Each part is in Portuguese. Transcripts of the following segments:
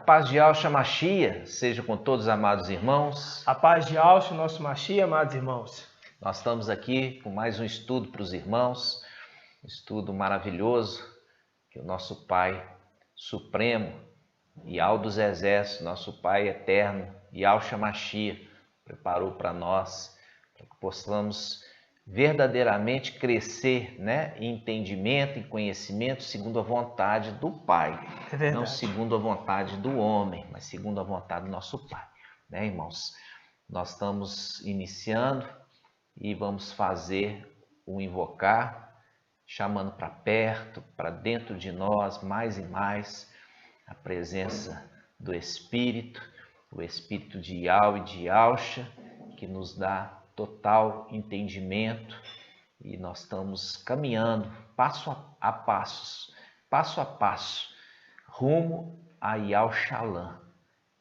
paz de Yahshua Mashiach seja com todos os amados irmãos. A paz de Yahshua, nosso Mashiach, amados irmãos. Nós estamos aqui com mais um estudo para os irmãos, um estudo maravilhoso que o nosso Pai Supremo, Yahweh dos Exércitos, nosso Pai Eterno, Yahshua Mashiach, preparou para nós, para que possamos verdadeiramente crescer, né, em entendimento, em conhecimento, segundo a vontade do Pai. Não segundo a vontade do homem, mas segundo a vontade do nosso Pai. Né, irmãos? Nós estamos iniciando e vamos fazer o invocar, chamando para perto, para dentro de nós, mais e mais, a presença do Espírito, o Espírito de Yahweh e de Yahshua, que nos dá total entendimento, e nós estamos caminhando passo a passo, rumo a Yahushalam.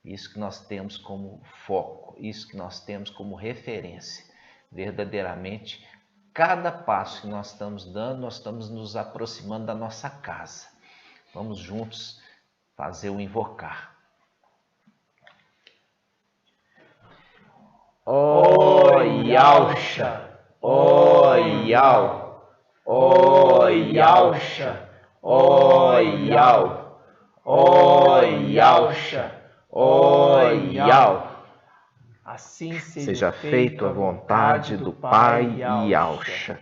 Isso que nós temos como foco, isso que nós temos como referência. Verdadeiramente, cada passo que nós estamos dando, nós estamos nos aproximando da nossa casa. Vamos juntos fazer o invocar. Ó Yahshua, ó Yahweh, ó Yahshua, ó Yahweh, ó Yahshua, ó Yahweh. Assim seja feito a vontade do Pai Yahshua.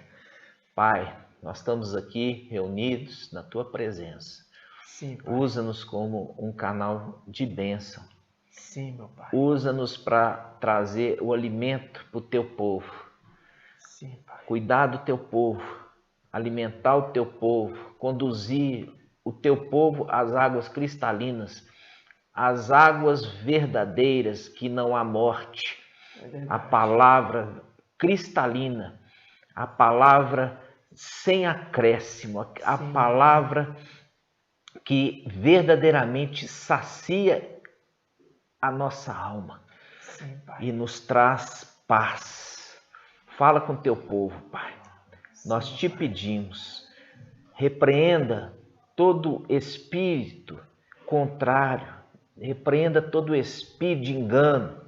Pai, nós estamos aqui reunidos na Tua presença. Sim, Pai. Usa-nos como um canal de bênção. Sim, meu Pai. Usa-nos para trazer o alimento para o Teu povo. Sim, Pai. Cuidar do Teu povo, alimentar o Teu povo, conduzir o Teu povo às águas cristalinas, às águas verdadeiras, que não há morte. A palavra cristalina, a palavra sem acréscimo, a palavra que verdadeiramente sacia a nossa alma. Sim, Pai. E nos traz paz. Fala com teu povo, Pai. Nós te pedimos, repreenda todo espírito contrário, repreenda todo espírito de engano,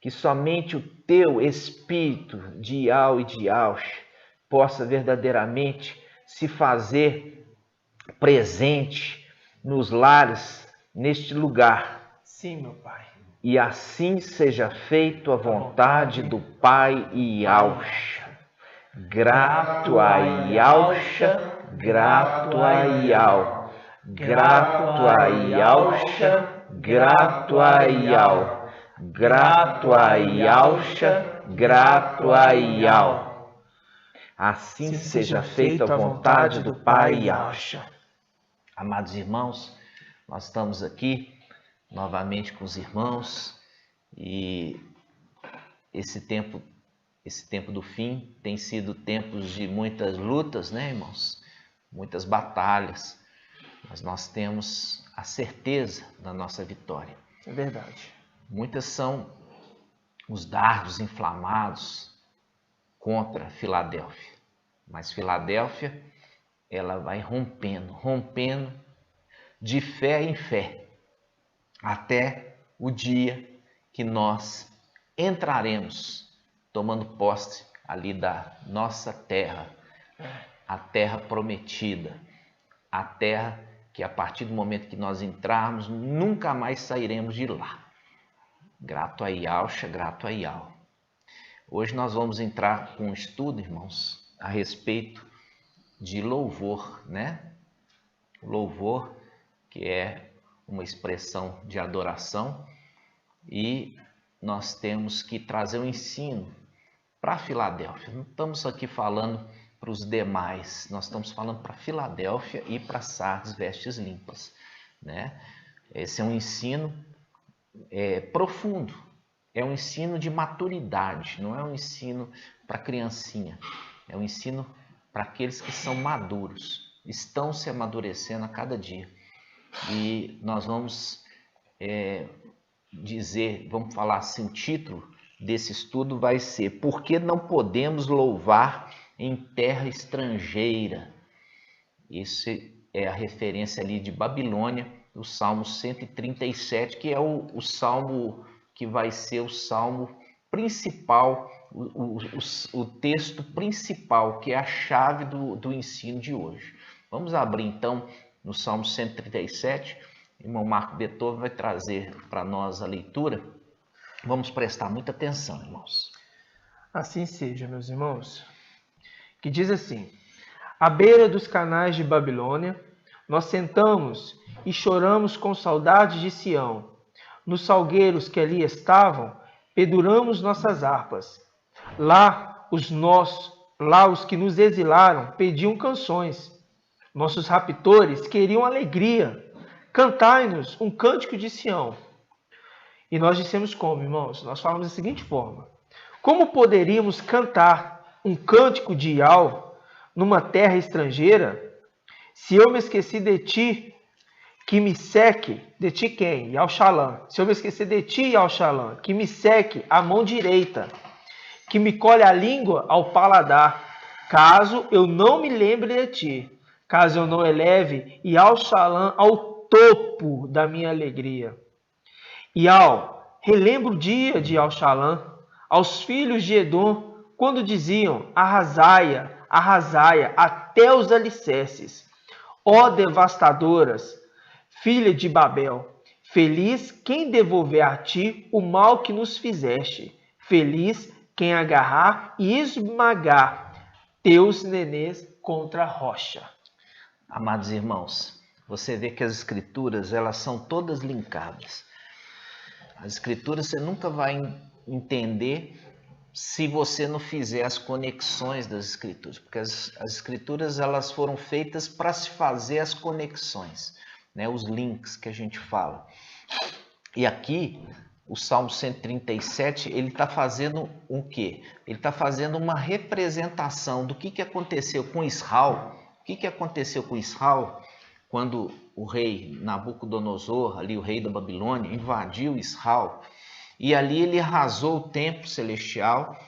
que somente o teu espírito de Yahweh e de Yahshua possa verdadeiramente se fazer presente nos lares, neste lugar. Sim, meu Pai. E assim seja feito a vontade do Pai Yahshua. Grato a Yahshua, grato a Yahweh. Grato a Yahshua, grato a Yahweh. Grato a Yahshua, grato a Yahweh. Assim seja feita a vontade do Pai Yahshua. Amados irmãos, nós estamos aqui novamente com os irmãos, e esse tempo do fim tem sido tempos de muitas lutas, né, irmãos? Muitas batalhas, mas nós temos a certeza da nossa vitória. É verdade. Muitas são os dardos inflamados contra Filadélfia, mas Filadélfia, ela vai rompendo de fé em fé, até o dia que nós entraremos tomando posse ali da nossa terra, a terra prometida, a terra que a partir do momento que nós entrarmos, nunca mais sairemos de lá. Grato a Yahshua, grato a Yahweh. Hoje nós vamos entrar com um estudo, irmãos, a respeito de louvor, né? Louvor, que é uma expressão de adoração, e nós temos que trazer um ensino para Filadélfia. Não estamos aqui falando para os demais, nós estamos falando para Filadélfia e para Sardes, vestes limpas, né? Esse é um ensino profundo, é um ensino de maturidade, não é um ensino para criancinha, é um ensino para aqueles que são maduros, estão se amadurecendo a cada dia. E nós vamos vamos falar assim, o título desse estudo vai ser: Por que não podemos louvar em terra estrangeira? Isso é a referência ali de Babilônia, do Salmo 137, que é o salmo que vai ser o salmo principal, o texto principal, que é a chave do ensino de hoje. Vamos abrir então no Salmo 137, o irmão Marco Beethoven vai trazer para nós a leitura. Vamos prestar muita atenção, irmãos. Assim seja, meus irmãos. Que diz assim: à beira dos canais de Babilônia, nós sentamos e choramos com saudades de Sião. Nos salgueiros que ali estavam, penduramos nossas harpas. Lá os que nos exilaram pediam canções. Nossos raptores queriam alegria. Cantai-nos um cântico de Sião. E nós dissemos como, irmãos? Nós falamos da seguinte forma: como poderíamos cantar um cântico de Ial numa terra estrangeira? Se eu me esqueci de ti, que me seque, de ti quem? Yalxalã. Se eu me esquecer de ti, Yalxalã, que me seque a mão direita, que me colhe a língua ao paladar, caso eu não me lembre de ti, caso eu não eleve Yalxalã ao topo da minha alegria. Ial, relembra o dia de Yalxalã, aos filhos de Edom, quando diziam: arrasaia, arrasaia, até os alicerces. Ó devastadoras, filha de Babel, feliz quem devolver a ti o mal que nos fizeste. Feliz quem agarrar e esmagar teus nenês contra a rocha. Amados irmãos, você vê que as escrituras, elas são todas linkadas. As escrituras você nunca vai entender se você não fizer as conexões das escrituras, porque as escrituras elas foram feitas para se fazer as conexões, né? Os links que a gente fala. E aqui, o Salmo 137, ele está fazendo o quê? Ele está fazendo uma representação do que aconteceu com Israel. O que aconteceu com Israel quando o rei Nabucodonosor, ali o rei da Babilônia, invadiu Israel. E ali ele arrasou o templo celestial,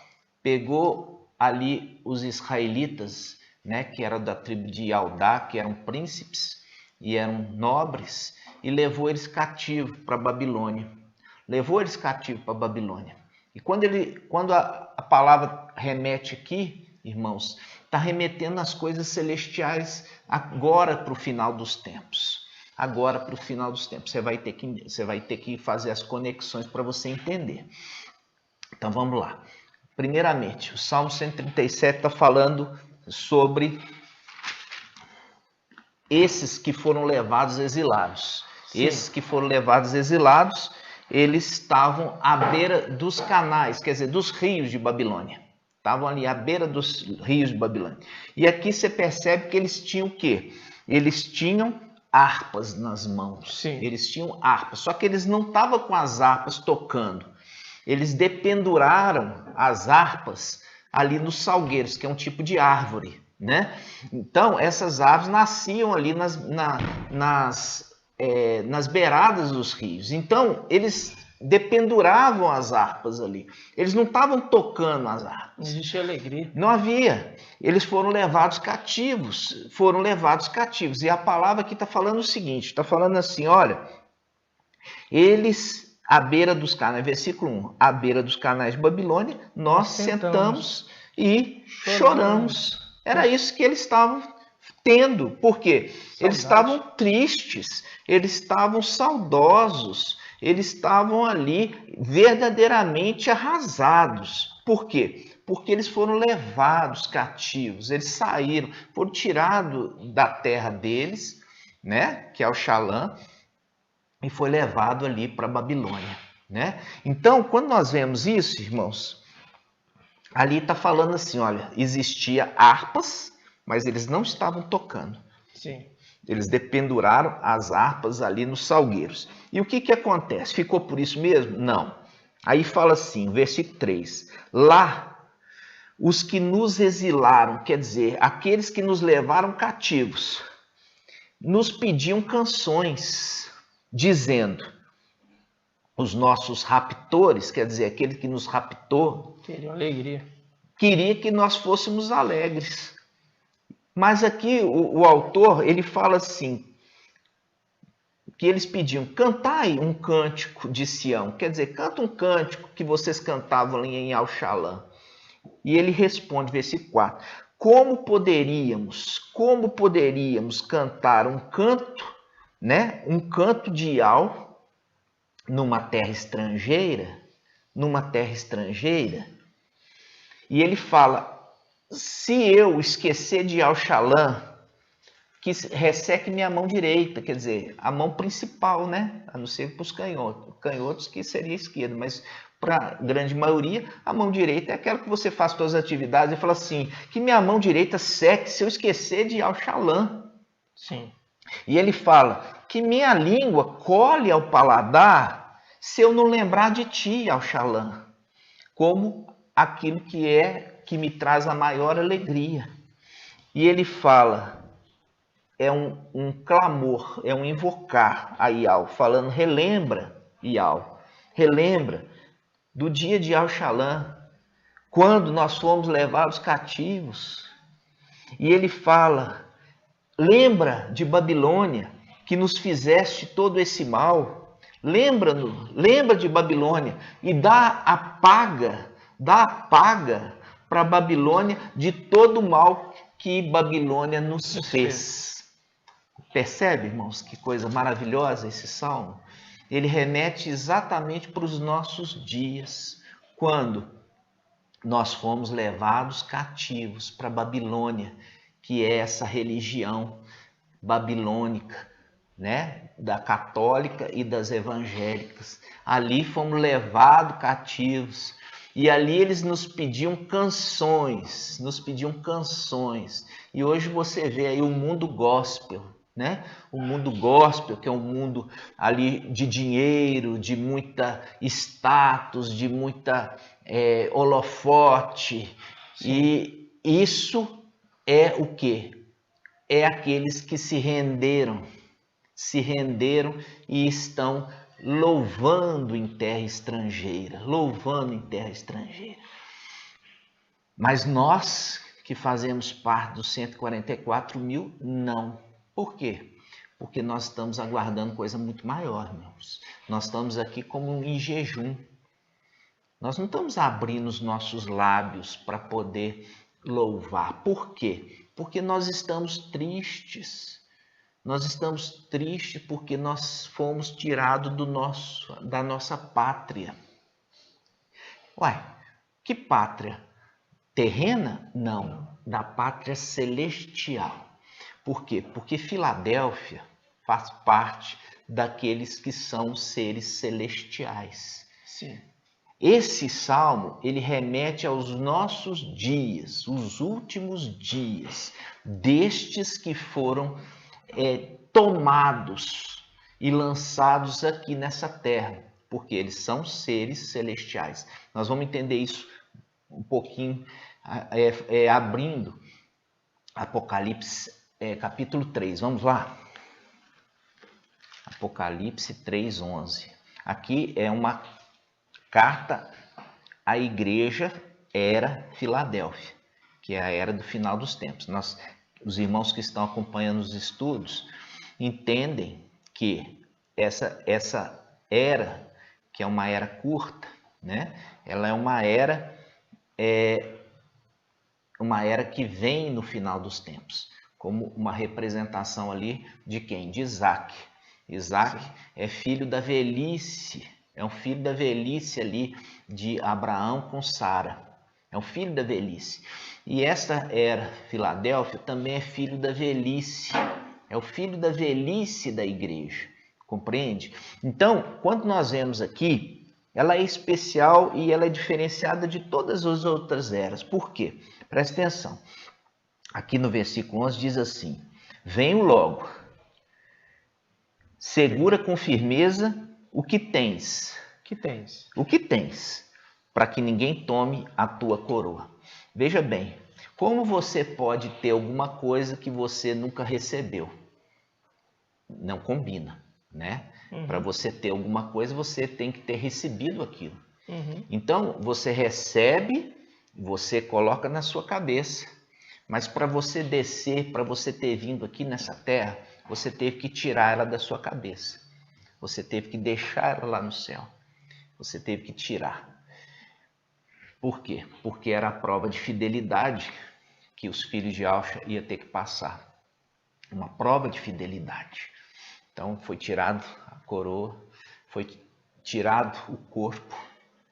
pegou ali os israelitas, né, que eram da tribo de Judá, que eram príncipes e eram nobres, e levou eles cativos para a Babilônia. Levou eles cativos para a Babilônia. E quando a palavra remete aqui, irmãos, está remetendo às coisas celestiais agora para o final dos tempos. Agora para o final dos tempos. Você vai ter que fazer as conexões para você entender. Então vamos lá. Primeiramente, o Salmo 137 está falando sobre esses que foram levados exilados. Sim. Esses que foram levados exilados, eles estavam à beira dos canais, quer dizer, dos rios de Babilônia. Estavam ali à beira dos rios de Babilônia. E aqui você percebe que eles tinham o quê? Eles tinham harpas nas mãos. Sim. Eles tinham harpas, só que eles não estavam com as harpas tocando. Eles dependuraram as harpas ali nos salgueiros, que é um tipo de árvore, né? Então, essas árvores nasciam ali nas beiradas dos rios. Então, eles dependuravam as harpas ali. Eles não estavam tocando as harpas. Não existia alegria. Não havia. Eles foram levados cativos. Foram levados cativos. E a palavra aqui está falando o seguinte. Está falando assim, olha. Eles, à beira dos canais, versículo 1. À beira dos canais de Babilônia, nós sentamos e choramos. Era isso que eles estavam tendo. Por quê? Eles estavam tristes. Eles estavam saudosos. Eles estavam ali verdadeiramente arrasados. Por quê? Porque eles foram levados cativos, eles saíram, foram tirados da terra deles, né, que é o Xalã, e foi levado ali para a Babilônia, né? Então, quando nós vemos isso, irmãos, ali está falando assim, olha, existia harpas, mas eles não estavam tocando. Sim. Eles dependuraram as harpas ali nos salgueiros. E o que acontece? Ficou por isso mesmo? Não. Aí fala assim, versículo 3. Lá, os que nos exilaram, quer dizer, aqueles que nos levaram cativos, nos pediam canções, dizendo, os nossos raptores, quer dizer, aquele que nos raptou, queriam alegria. Queria que nós fôssemos alegres. Mas aqui o autor, ele fala assim, que eles pediam: cantai um cântico de Sião. Quer dizer, canta um cântico que vocês cantavam ali em Al-Shalã. E ele responde, versículo 4: como poderíamos cantar um canto, né? Um canto de Ial numa terra estrangeira? E ele fala: se eu esquecer de Al-Shalã, que resseque minha mão direita, quer dizer, a mão principal, né? A não ser para os canhotos, que seria a esquerda, mas para a grande maioria, a mão direita é aquela que você faz suas atividades e fala assim: que minha mão direita seque se eu esquecer de Al-Shalã. Sim. E ele fala: que minha língua colhe ao paladar se eu não lembrar de ti, Al-Shalã, como aquilo que me traz a maior alegria. E ele fala: é um clamor, é um invocar a Ial, falando: relembra, Ial, relembra do dia de Al-Shalã, quando nós fomos levados cativos. E ele fala: lembra de Babilônia, que nos fizeste todo esse mal. Lembra de Babilônia e dá a paga para a Babilônia de todo o mal que Babilônia nos fez. Percebe, irmãos, que coisa maravilhosa esse salmo? Ele remete exatamente para os nossos dias, quando nós fomos levados cativos para Babilônia, que é essa religião babilônica, né? Da católica e das evangélicas. Ali fomos levados cativos. E ali eles nos pediam canções. E hoje você vê aí o mundo gospel, né? O mundo gospel, que é um mundo ali de dinheiro, de muita status, de muita holofote. Sim. E isso é o quê? É aqueles que se renderam e estão louvando em terra estrangeira. Mas nós que fazemos parte dos 144 mil, não. Por quê? Porque nós estamos aguardando coisa muito maior, irmãos. Nós estamos aqui como em jejum. Nós não estamos abrindo os nossos lábios para poder louvar. Por quê? Porque nós estamos tristes. Nós estamos tristes porque nós fomos tirados da nossa pátria. Uai, que pátria? Terrena? Não, da pátria celestial. Por quê? Porque Filadélfia faz parte daqueles que são seres celestiais. Sim. Esse salmo, ele remete aos nossos dias, os últimos dias, destes que foram tomados e lançados aqui nessa terra, porque eles são seres celestiais. Nós vamos entender isso um pouquinho, abrindo Apocalipse capítulo 3, vamos lá? Apocalipse 3:11. Aqui é uma carta à igreja era Filadélfia, que é a era do final dos tempos. Os irmãos que estão acompanhando os estudos entendem que essa era, que é uma era curta, né? Ela é uma era que vem no final dos tempos, como uma representação ali de quem? De Isaac. Isaac é filho da velhice, é um filho da velhice ali de Abraão com Sara. É um filho da velhice. E essa era Filadélfia também é filho da velhice. É o filho da velhice da igreja. Compreende? Então, quando nós vemos aqui, ela é especial e ela é diferenciada de todas as outras eras. Por quê? Presta atenção. Aqui no versículo 11 diz assim: venho logo, segura com firmeza o que tens. O que tens, para que ninguém tome a tua coroa. Veja bem, como você pode ter alguma coisa que você nunca recebeu? Não combina, né? Uhum. Para você ter alguma coisa, você tem que ter recebido aquilo. Uhum. Então, você recebe, você coloca na sua cabeça. Mas para você descer, para você ter vindo aqui nessa terra, você teve que tirar ela da sua cabeça. Você teve que deixar ela lá no céu. Você teve que tirar. Por quê? Porque era a prova de fidelidade que os filhos de Alcha iam ter que passar. Uma prova de fidelidade. Então foi tirado a coroa, foi tirado o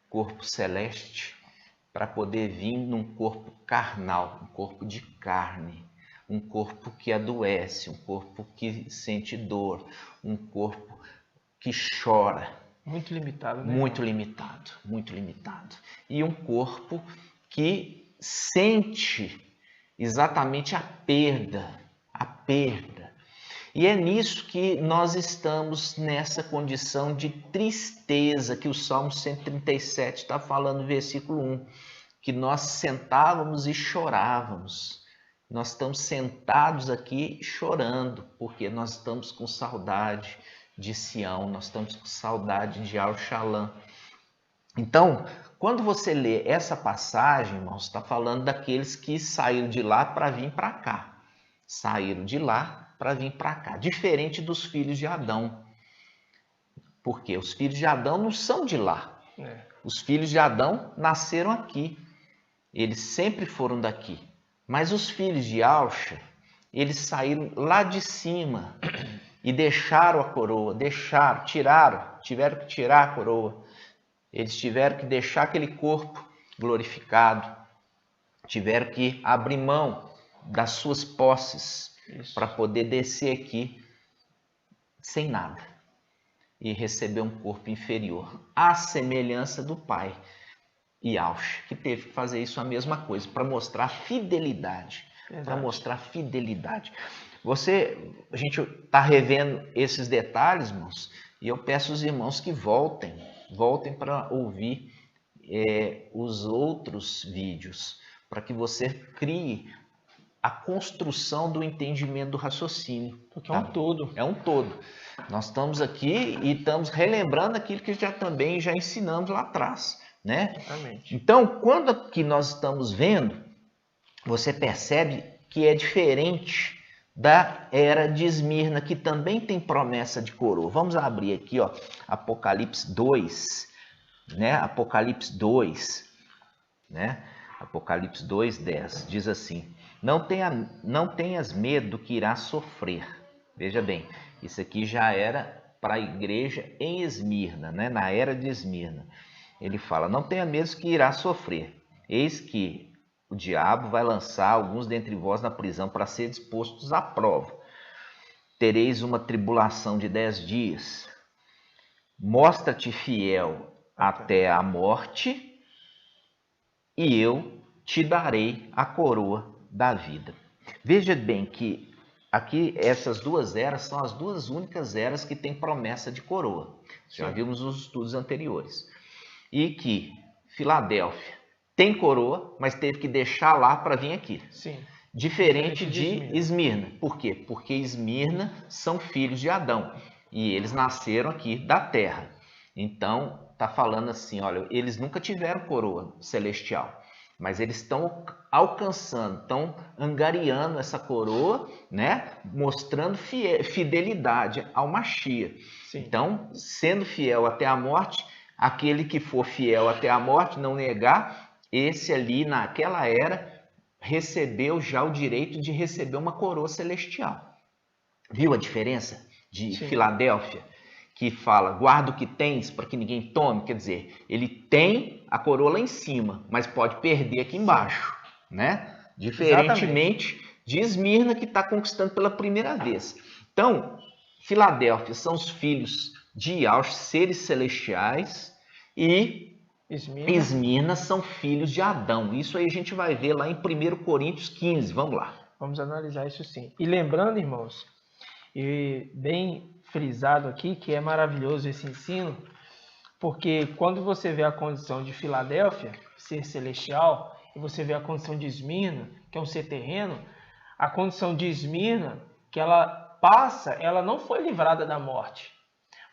corpo celeste, para poder vir num corpo carnal, um corpo de carne, um corpo que adoece, um corpo que sente dor, um corpo que chora. Muito limitado, né? Muito limitado, muito limitado. E um corpo que sente exatamente a perda. E é nisso que nós estamos nessa condição de tristeza que o Salmo 137 está falando, versículo 1, que nós sentávamos e chorávamos. Nós estamos sentados aqui chorando, porque nós estamos com saudade de Sião, nós estamos com saudade de Al-Shalom. Então, quando você lê essa passagem, irmãos, está falando daqueles que saíram de lá para vir para cá. Saíram de lá para vir para cá. Diferente dos filhos de Adão. Porque os filhos de Adão não são de lá. Os filhos de Adão nasceram aqui. Eles sempre foram daqui. Mas os filhos de Alcha, eles saíram lá de cima e deixaram a coroa, tiveram que tirar a coroa. Eles tiveram que deixar aquele corpo glorificado, tiveram que abrir mão das suas posses para poder descer aqui sem nada e receber um corpo inferior, à semelhança do pai. E Alcha, que teve que fazer isso a mesma coisa, para mostrar fidelidade. Para mostrar fidelidade. A gente está revendo esses detalhes, irmãos, e eu peço aos irmãos que voltem para ouvir os outros vídeos, para que você crie a construção do entendimento do raciocínio. Porque é um todo. É um todo. Nós estamos aqui e estamos relembrando aquilo que também já ensinamos lá atrás, né? Exatamente. Então, quando aqui nós estamos vendo, você percebe que é diferente da era de Esmirna, que também tem promessa de coroa. Vamos abrir aqui, ó, Apocalipse 2, né? Apocalipse 2, né? Apocalipse 2:10 diz assim: não tenhas medo do que irás sofrer. Veja bem, isso aqui já era para a igreja em Esmirna, né? Na era de Esmirna. Ele fala: não tenha medo do que irás sofrer. Eis que o diabo vai lançar alguns dentre vós na prisão para ser dispostos à prova. Tereis uma tribulação de 10 dias. Mostra-te fiel até a morte, e eu te darei a coroa da vida. Veja bem que aqui essas duas eras são as duas únicas eras que têm promessa de coroa. Já vimos nos estudos anteriores. E que Filadélfia tem coroa, mas teve que deixar lá para vir aqui. Sim. Diferente de Esmirna. Por quê? Porque Esmirna são filhos de Adão. E eles nasceram aqui da terra. Então, está falando assim, olha, eles nunca tiveram coroa celestial. Mas eles estão alcançando, estão angariando essa coroa, né? Mostrando fidelidade ao Mashiach. Sim. Então, sendo fiel até a morte, aquele que for fiel até a morte, não negar, esse ali naquela era recebeu já o direito de receber uma coroa celestial. Viu a diferença de Sim. Filadélfia? Que fala, guarda o que tens para que ninguém tome. Quer dizer, ele tem a coroa lá em cima, mas pode perder aqui embaixo, né? Diferentemente de Esmirna, que está conquistando pela primeira vez. Então, Filadélfia são os filhos de Alcha, seres celestiais, e Esmirna são filhos de Adão. Isso aí a gente vai ver lá em 1 Coríntios 15. Vamos lá. Vamos analisar isso sim. E lembrando, irmãos, e bem frisado aqui, que é maravilhoso esse ensino, porque quando você vê a condição de Filadélfia, ser celestial, e você vê a condição de Esmirna, que é um ser terreno, a condição de Esmirna, que ela passa, ela não foi livrada da morte,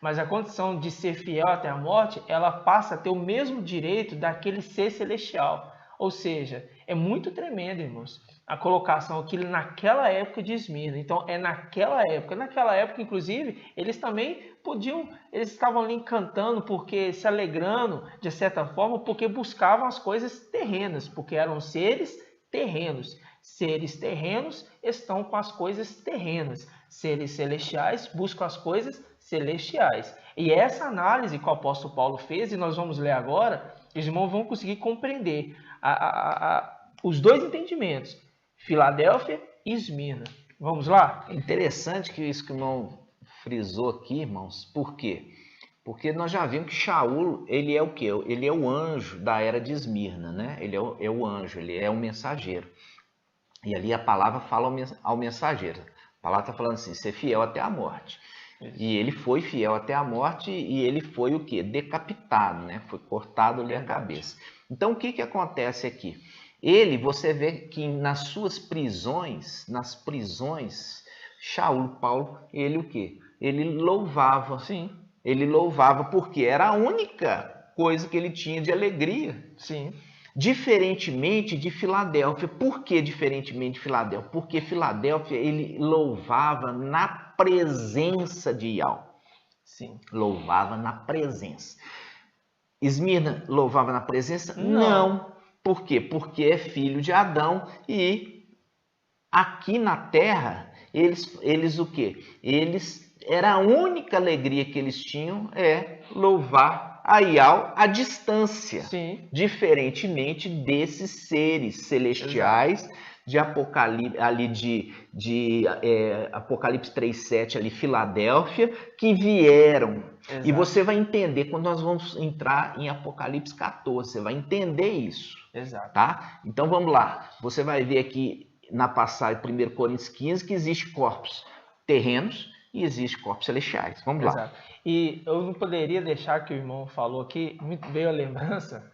mas a condição de ser fiel até a morte, ela passa a ter o mesmo direito daquele ser celestial. Ou seja, é muito tremendo, irmãos, a colocação aqui naquela época de Esmirna. Então, é naquela época. Naquela época, inclusive, eles também podiam, eles estavam ali cantando, porque se alegrando, de certa forma, porque buscavam as coisas terrenas, porque eram seres terrenos. Seres terrenos estão com as coisas terrenas. Seres celestiais buscam as coisas celestiais. E essa análise que o apóstolo Paulo fez, e nós vamos ler agora, os irmãos vão conseguir compreender os dois entendimentos, Filadélfia e Esmirna. Vamos lá? É interessante que isso que o irmão frisou aqui, irmãos. Por quê? Porque nós já vimos que Shaul, ele é o quê? Ele é o anjo da era de Esmirna, né? Ele é o anjo, ele é o mensageiro. E ali a palavra fala ao mensageiro. A palavra está falando assim, ser fiel até a morte. E ele foi fiel até a morte e ele foi o quê? Decapitado, né? Foi cortado ali a cabeça. Então, o que acontece aqui? Ele, você vê que nas suas prisões, Shaul, Paulo, ele o quê? Ele louvava. Sim. Ele louvava porque era a única coisa que ele tinha de alegria. Sim. Diferentemente de Filadélfia. Por que diferentemente de Filadélfia? Porque Filadélfia, ele louvava na presença de Yahweh. Sim. Louvava na presença. Esmirna louvava na presença? Não. Por quê? Porque é filho de Adão e aqui na terra, eles o quê? Era a única alegria que eles tinham é louvar a Yahweh à distância. Sim. Diferentemente desses seres celestiais. Exato. De Apocalipse, ali de Apocalipse 3:7, ali Filadélfia, que vieram. Exato. E você vai entender quando nós vamos entrar em Apocalipse 14, você vai entender isso. Exato. Tá? Então vamos lá, você vai ver aqui na passagem 1 Coríntios 15 que existe corpos terrenos e existe corpos celestiais. Vamos lá. Exato. E eu não poderia deixar que o irmão falou aqui, me veio a lembrança.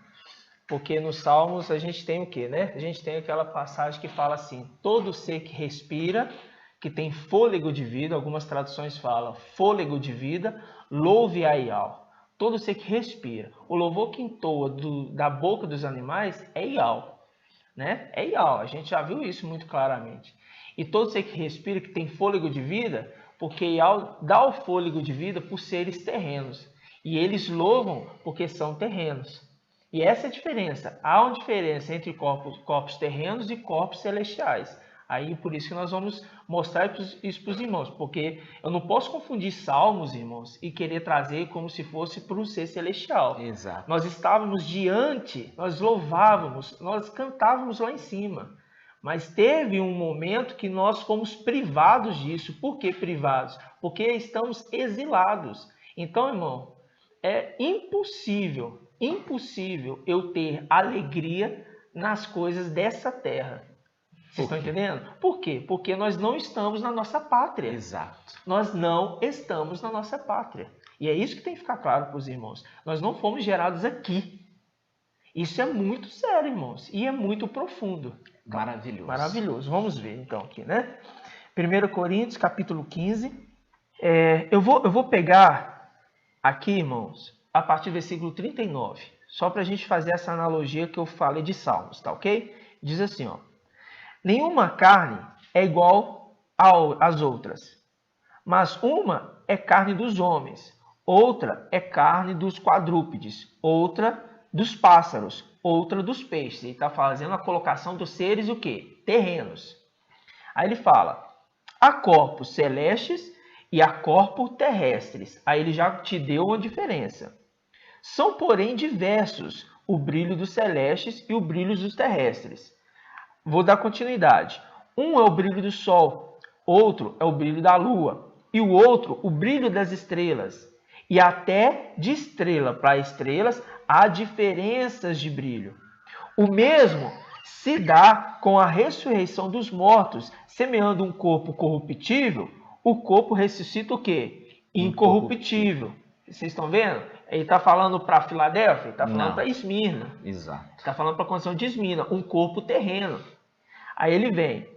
Porque nos Salmos a gente tem o quê, né? A gente tem aquela passagem que fala assim, todo ser que respira, que tem fôlego de vida, algumas traduções falam fôlego de vida, louve a Yahweh. Todo ser que respira. O louvor que entoa da boca dos animais é Yahweh, né? É Yahweh, a gente já viu isso muito claramente. E todo ser que respira, que tem fôlego de vida, porque Yahweh dá o fôlego de vida por seres terrenos. E eles louvam porque são terrenos. E essa é a diferença. Há uma diferença entre corpos terrenos e corpos celestiais. Aí por isso que nós vamos mostrar isso para os irmãos. Porque eu não posso confundir salmos, irmãos, e querer trazer como se fosse para o ser celestial. Exato. Nós estávamos diante, nós louvávamos, nós cantávamos lá em cima. Mas teve um momento que nós fomos privados disso. Por que privados? Porque estamos exilados. Então, irmão, é impossível eu ter alegria nas coisas dessa terra. Vocês estão entendendo? Por quê? Porque nós não estamos na nossa pátria. Exato. Nós não estamos na nossa pátria. E é isso que tem que ficar claro para os irmãos. Nós não fomos gerados aqui. Isso é muito sério, irmãos. E é muito profundo. Maravilhoso. Maravilhoso. Vamos ver então aqui, né? 1 Coríntios, capítulo 15. Eu vou pegar aqui, irmãos, a partir do versículo 39, só para a gente fazer essa analogia que eu falei de Salmos, tá ok? Diz assim, ó, nenhuma carne é igual às outras, mas uma é carne dos homens, outra é carne dos quadrúpedes, outra dos pássaros, outra dos peixes. Ele está fazendo a colocação dos seres o quê? Terrenos. Aí ele fala, há corpos celestes e há corpos terrestres. Aí ele já te deu uma diferença. São, porém, diversos o brilho dos celestes e o brilho dos terrestres. Vou dar continuidade. Um é o brilho do sol, outro é o brilho da lua, e o outro o brilho das estrelas. E até de estrela para estrelas há diferenças de brilho. O mesmo se dá com a ressurreição dos mortos, semeando um corpo corruptível, o corpo ressuscita o quê? Incorruptível. Vocês estão vendo? Ele está falando para Filadélfia, está falando para Esmirna. Exato. Está falando para a condição de Esmirna, um corpo terreno. Aí ele vem,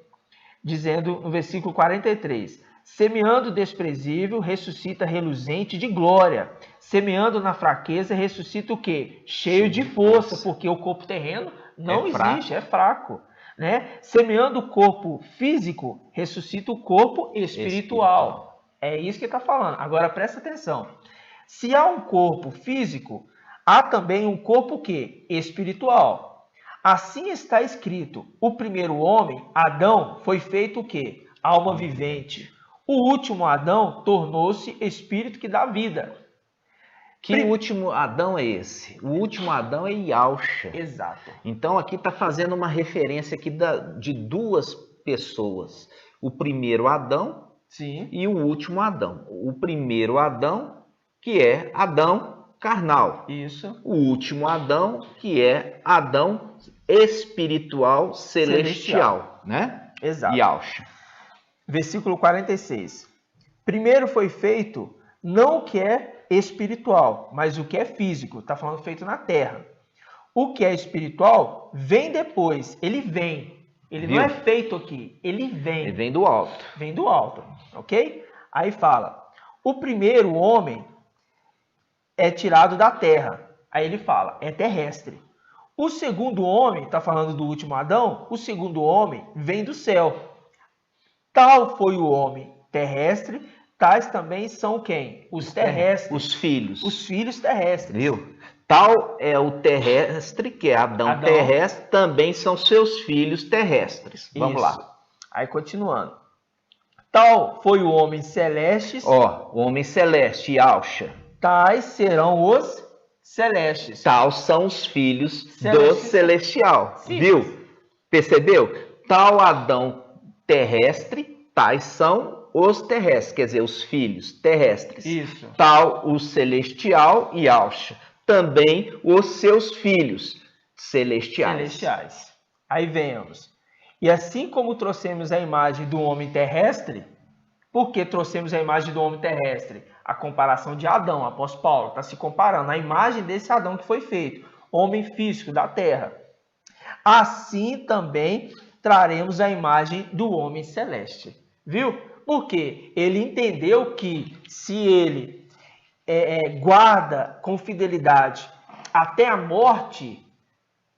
dizendo no versículo 43, semeando desprezível, ressuscita reluzente de glória. Semeando na fraqueza, ressuscita o quê? Cheio de força, porque o corpo terreno Não fraco. existe, é fraco. Né? Semeando o corpo físico, ressuscita o corpo espiritual. É isso que ele está falando. Agora presta atenção. Se há um corpo físico, há também um corpo que? Espiritual. Assim está escrito: o primeiro homem, Adão, foi feito o quê? Alma vivente. O último Adão tornou-se espírito que dá vida. Que último Adão é esse? O último Adão é Yausha. Exato. Então aqui está fazendo uma referência aqui de duas pessoas. O primeiro Adão, sim, e o último Adão. O primeiro Adão, que é Adão carnal. Isso. O último Adão, que é Adão espiritual celestial. Né? Exato. Yausha. Versículo 46. Primeiro foi feito não o que é espiritual, mas o que é físico. Está falando feito na terra. O que é espiritual vem depois. Ele vem. Ele Viu? não é feito aqui. Ele vem. Ele vem do alto. Vem do alto. Ok? Aí fala. O primeiro homem é tirado da terra. Aí ele fala. É terrestre. O segundo homem, está falando do último Adão, o segundo homem vem do céu. Tal foi o homem terrestre, tais também são quem? Os terrestres. Os filhos. Os filhos terrestres. Viu? Tal é o terrestre, que é Adão terrestre, também são seus filhos terrestres. Vamos lá. Aí continuando. Tal foi o homem celeste. Ó, o homem celeste, Yausha. Tais serão os celestes. Tal são os filhos do celestial. Sim. Viu? Percebeu? Tal Adão terrestre, tais são os terrestres, quer dizer, os filhos terrestres. Isso. Tal o celestial, Yausha. Também os seus filhos celestiais. Aí venhamos. E assim como trouxemos a imagem do homem terrestre, por que trouxemos a imagem do homem terrestre? A comparação de Adão, apóstolo Paulo, está se comparando a imagem desse Adão que foi feito, homem físico da terra. Assim também traremos a imagem do homem celeste. Viu? Porque ele entendeu que se ele guarda com fidelidade até a morte,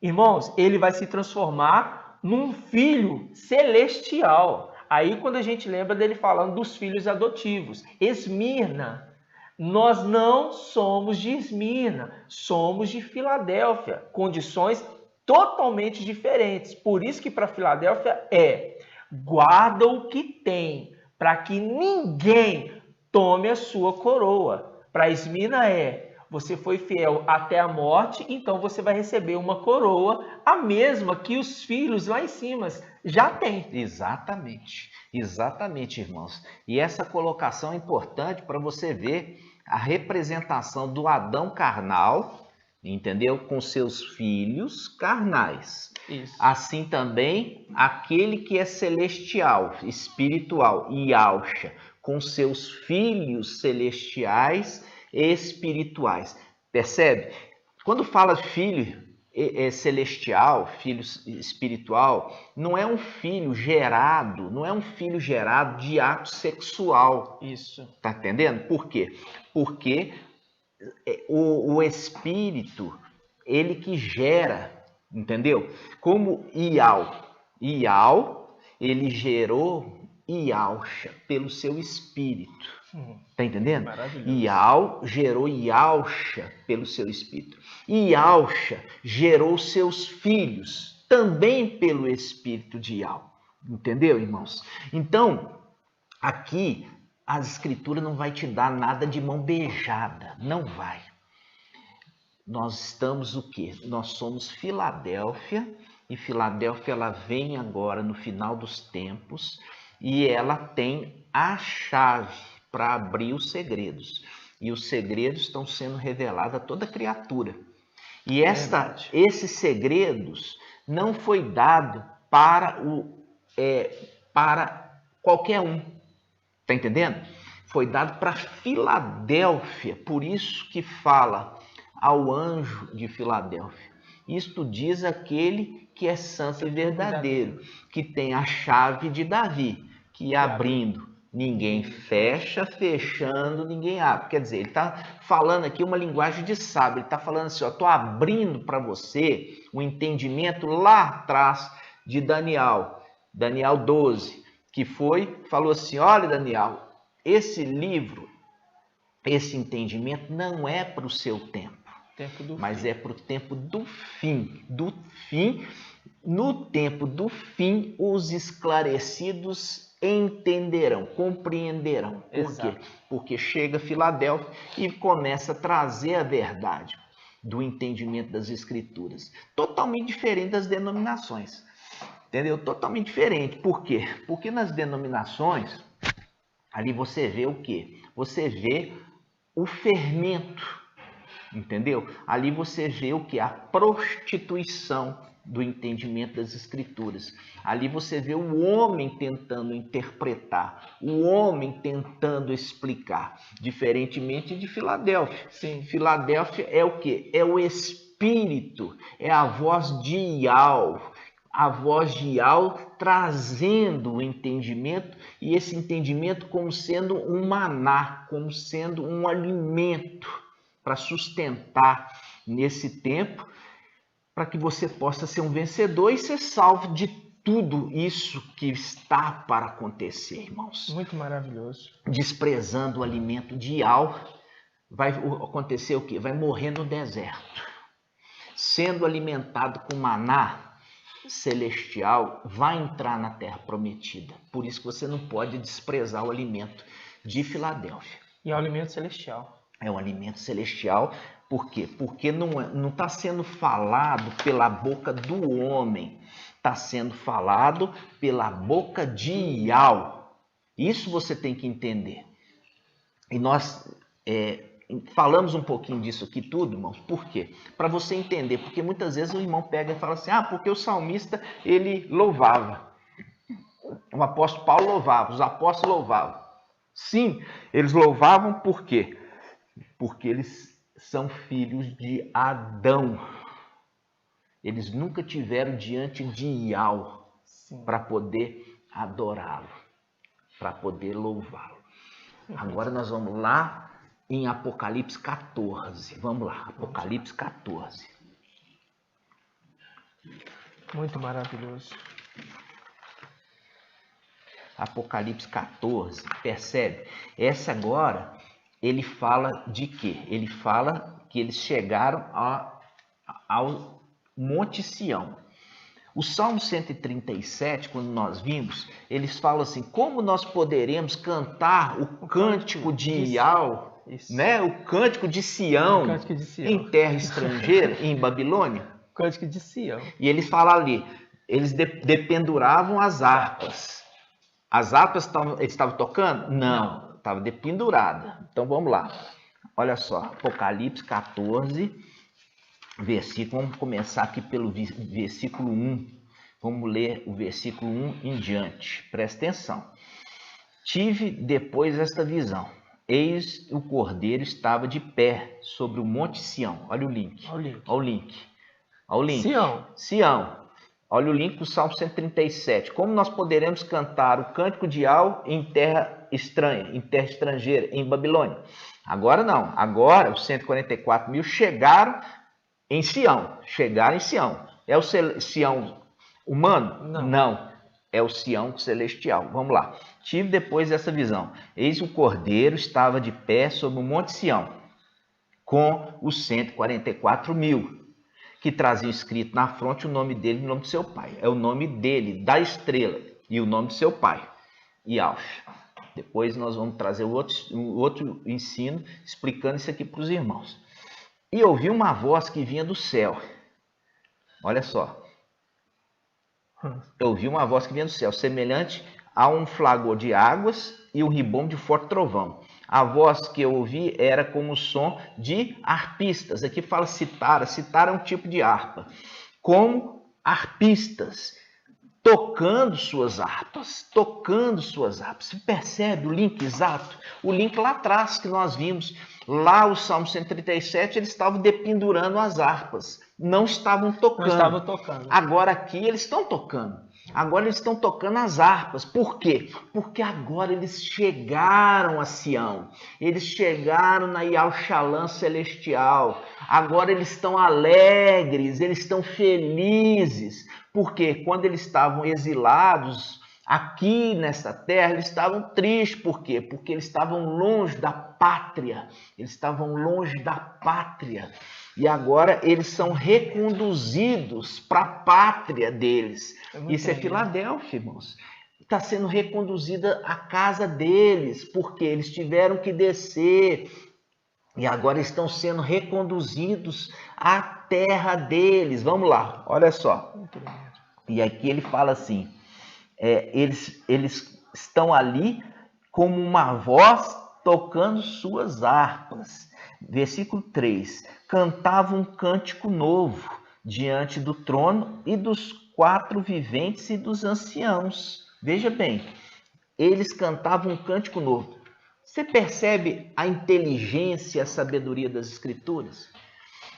irmãos, ele vai se transformar num filho celestial. Aí quando a gente lembra dele falando dos filhos adotivos, Esmirna, nós não somos de Esmirna, somos de Filadélfia, condições totalmente diferentes. Por isso que para Filadélfia guarda o que tem, para que ninguém tome a sua coroa. Para Esmirna você foi fiel até a morte, então você vai receber uma coroa, a mesma que os filhos lá em cima já têm. Exatamente, exatamente, irmãos. E essa colocação é importante para você ver a representação do Adão carnal, entendeu? Com seus filhos carnais. Isso. Assim também, aquele que é celestial, espiritual, Yausha, com seus filhos celestiais espirituais. Percebe? Quando fala filho celestial, filho espiritual, não é um filho gerado, de ato sexual. Isso. Tá entendendo? Por quê? Porque o espírito, ele que gera, entendeu? Como Ial, ele gerou Yausha pelo seu espírito. Tá entendendo? Ial gerou Yausha pelo seu espírito. Yausha gerou seus filhos também pelo espírito de Ial. Entendeu, irmãos? Então, aqui a escritura não vai te dar nada de mão beijada, não vai. Nós estamos o quê? Nós somos Filadélfia, e Filadélfia ela vem agora no final dos tempos e ela tem a chave para abrir os segredos. E os segredos estão sendo revelados a toda criatura. E esses segredos não foi dado para qualquer um. Está entendendo? Foi dado para Filadélfia. Por isso que fala ao anjo de Filadélfia. Isto diz aquele que é santo e verdadeiro, que tem a chave de Davi, que abrindo ninguém fecha, fechando, ninguém abre. Quer dizer, ele está falando aqui uma linguagem de sábio. Ele está falando assim, estou abrindo para você o entendimento lá atrás de Daniel, Daniel 12, que falou assim, olha Daniel, esse livro, esse entendimento não é para o seu tempo, mas é para o tempo do fim. No tempo do fim, os esclarecidos entenderão, compreenderão. Por quê? Porque chega Filadélfia e começa a trazer a verdade do entendimento das Escrituras. Totalmente diferente das denominações. Entendeu? Totalmente diferente. Por quê? Porque nas denominações, ali você vê o quê? Você vê o fermento. Entendeu? Ali você vê o que? A prostituição do entendimento das Escrituras. Ali você vê o homem tentando interpretar, o homem tentando explicar, diferentemente de Filadélfia. Sim. Filadélfia é o quê? É o Espírito, é a voz de Ial, a voz de Ial trazendo o entendimento, e esse entendimento como sendo um maná, como sendo um alimento para sustentar nesse tempo, para que você possa ser um vencedor e ser salvo de tudo isso que está para acontecer, irmãos. Muito maravilhoso. Desprezando o alimento de Ial, vai acontecer o quê? Vai morrer no deserto. Sendo alimentado com maná celestial, vai entrar na terra prometida. Por isso que você não pode desprezar o alimento de Filadélfia. E é o alimento celestial. É um alimento celestial. Por quê? Porque não está sendo falado pela boca do homem, está sendo falado pela boca de Ial. Isso você tem que entender. E nós falamos um pouquinho disso aqui tudo, irmãos. Por quê? Para você entender. Porque muitas vezes o irmão pega e fala assim, porque o salmista, ele louvava. O apóstolo Paulo louvava, os apóstolos louvavam. Sim, eles louvavam por quê? Porque eles são filhos de Adão. Eles nunca tiveram diante de Ial para poder adorá-lo, para poder louvá-lo. Agora nós vamos lá em Apocalipse 14. Vamos lá, Apocalipse 14. Muito maravilhoso. Apocalipse 14, percebe? Essa agora, ele fala de quê? Ele fala que eles chegaram ao Monte Sião. O Salmo 137, quando nós vimos, eles falam assim, como nós poderemos cantar o cântico de Ial, né? O cântico de Sião, em terra estrangeira, em Babilônia? O cântico de Sião. E eles falam ali, eles dependuravam as harpas. As harpas estavam tocando? Não, estava dependurada. Então vamos lá. Olha só, Apocalipse 14, versículo. Vamos começar aqui pelo versículo 1. Vamos ler o versículo 1 em diante. Presta atenção. Tive depois esta visão. Eis o Cordeiro estava de pé sobre o Monte Sião. Olha o link. Olha o link. Sião. Olha o link do Salmo 137. Como nós poderemos cantar o cântico de Ial em terra estranha, em terra estrangeira, em Babilônia? Agora não. Agora os 144 mil chegaram em Sião. É o Sião humano? Não. É o Sião celestial. Vamos lá. Tive depois essa visão. Eis o Cordeiro estava de pé sobre o Monte Sião, com os 144 mil. Que trazia escrito na fronte o nome dele e o nome do seu pai. É o nome dele, da estrela, e o nome do seu pai, Ial. Depois nós vamos trazer o outro ensino, explicando isso aqui para os irmãos. E ouvi uma voz que vinha do céu. Olha só. Eu ouvi uma voz que vinha do céu, semelhante a um flagor de águas e um ribombo de forte trovão. A voz que eu ouvi era como o som de arpistas. Aqui fala citara. Citara é um tipo de harpa. Como arpistas, tocando suas harpas. Você percebe o link exato? O link lá atrás que nós vimos. Lá o Salmo 137, eles estavam dependurando as harpas. Não estavam tocando. Não estavam tocando. Agora aqui eles estão tocando. Agora eles estão tocando as harpas. Por quê? Porque agora eles chegaram a Sião. Eles chegaram na Yal-Shalom celestial. Agora eles estão alegres, eles estão felizes. Porque quando eles estavam exilados aqui nesta terra, eles estavam tristes. Por quê? Porque eles estavam longe da pátria. Eles estavam longe da pátria. E agora eles são reconduzidos para a pátria deles. Isso é Filadélfia, irmãos. Está sendo reconduzida a casa deles, porque eles tiveram que descer. E agora estão sendo reconduzidos à terra deles. Vamos lá, olha só. E aqui ele fala assim, eles estão ali como uma voz tocando suas harpas. Versículo 3. Cantavam um cântico novo diante do trono e dos 4 viventes e dos anciãos. Veja bem, eles cantavam um cântico novo. Você percebe a inteligência e a sabedoria das Escrituras?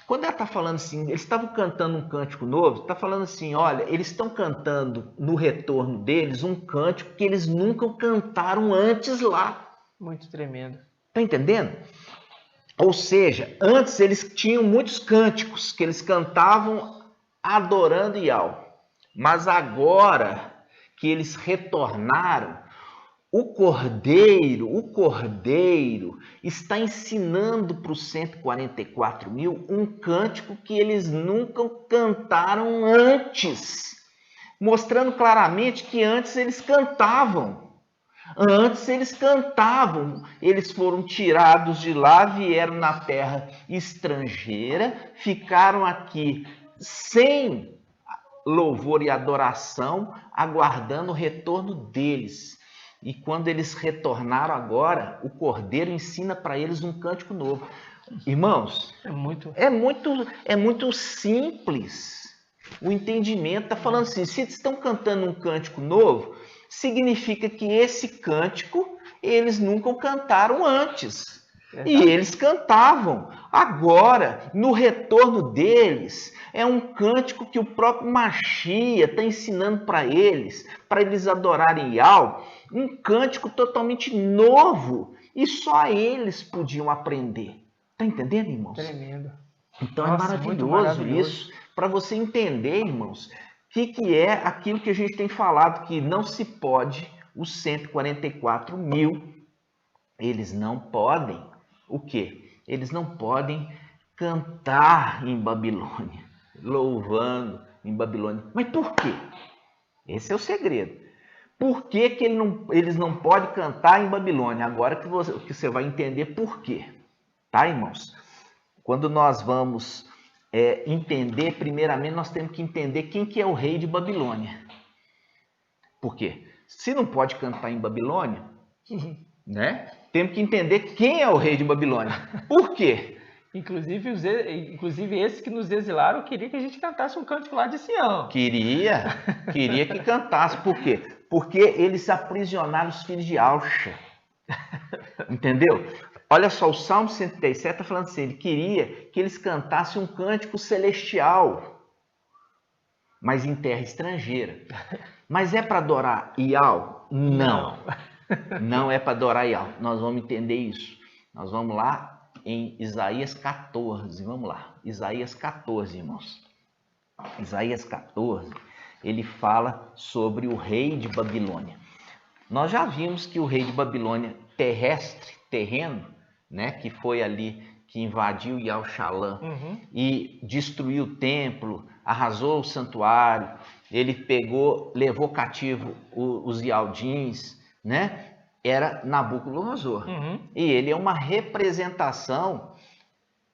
Quando ela está falando assim, eles estavam cantando um cântico novo, está falando assim, olha, eles estão cantando no retorno deles um cântico que eles nunca cantaram antes lá. Muito tremendo. Está entendendo? Ou seja, antes eles tinham muitos cânticos que eles cantavam adorando Yahweh. Mas agora que eles retornaram, o Cordeiro está ensinando para os 144 mil um cântico que eles nunca cantaram antes. Mostrando claramente que antes eles cantavam. Eles foram tirados de lá, vieram na terra estrangeira, ficaram aqui sem louvor e adoração, aguardando o retorno deles. E quando eles retornaram agora, o Cordeiro ensina para eles um cântico novo. Irmãos, é muito simples o entendimento. Está falando assim, se eles estão cantando um cântico novo, significa que esse cântico eles nunca cantaram antes. E eles cantavam. Agora, no retorno deles, é um cântico que o próprio Mashiach está ensinando para eles adorarem Yahweh, um cântico totalmente novo. E só eles podiam aprender. Está entendendo, irmãos? Tremendo. Então é maravilhoso isso, para você entender, irmãos, o que é aquilo que a gente tem falado, que não se pode, os 144 mil, eles não podem, o quê? Eles não podem cantar em Babilônia, louvando em Babilônia. Mas por quê? Esse é o segredo. Por que que eles não podem cantar em Babilônia? Agora que você vai entender por quê. Tá, irmãos? Quando nós vamos entender, primeiramente nós temos que entender quem que é o rei de Babilônia. Por quê? Se não pode cantar em Babilônia, né? Temos que entender quem é o rei de Babilônia. Por quê? Inclusive esses que nos exilaram queria que a gente cantasse um cântico lá de Sião. Queria que cantasse. Por quê? Porque eles aprisionaram os filhos de Alcha. Entendeu? Olha só, o Salmo 137 está falando assim, ele queria que eles cantassem um cântico celestial, mas em terra estrangeira. Mas é para adorar Yahweh? Não. Não é para adorar Yahweh. Nós vamos entender isso. Nós vamos lá em Isaías 14. Vamos lá. Isaías 14, irmãos. Isaías 14, ele fala sobre o rei de Babilônia. Nós já vimos que o rei de Babilônia terreno, né, que foi ali, que invadiu Yal-Shalom e destruiu o templo, arrasou o santuário, ele levou cativo os Yaldins, né? Era Nabucodonosor. E ele é uma representação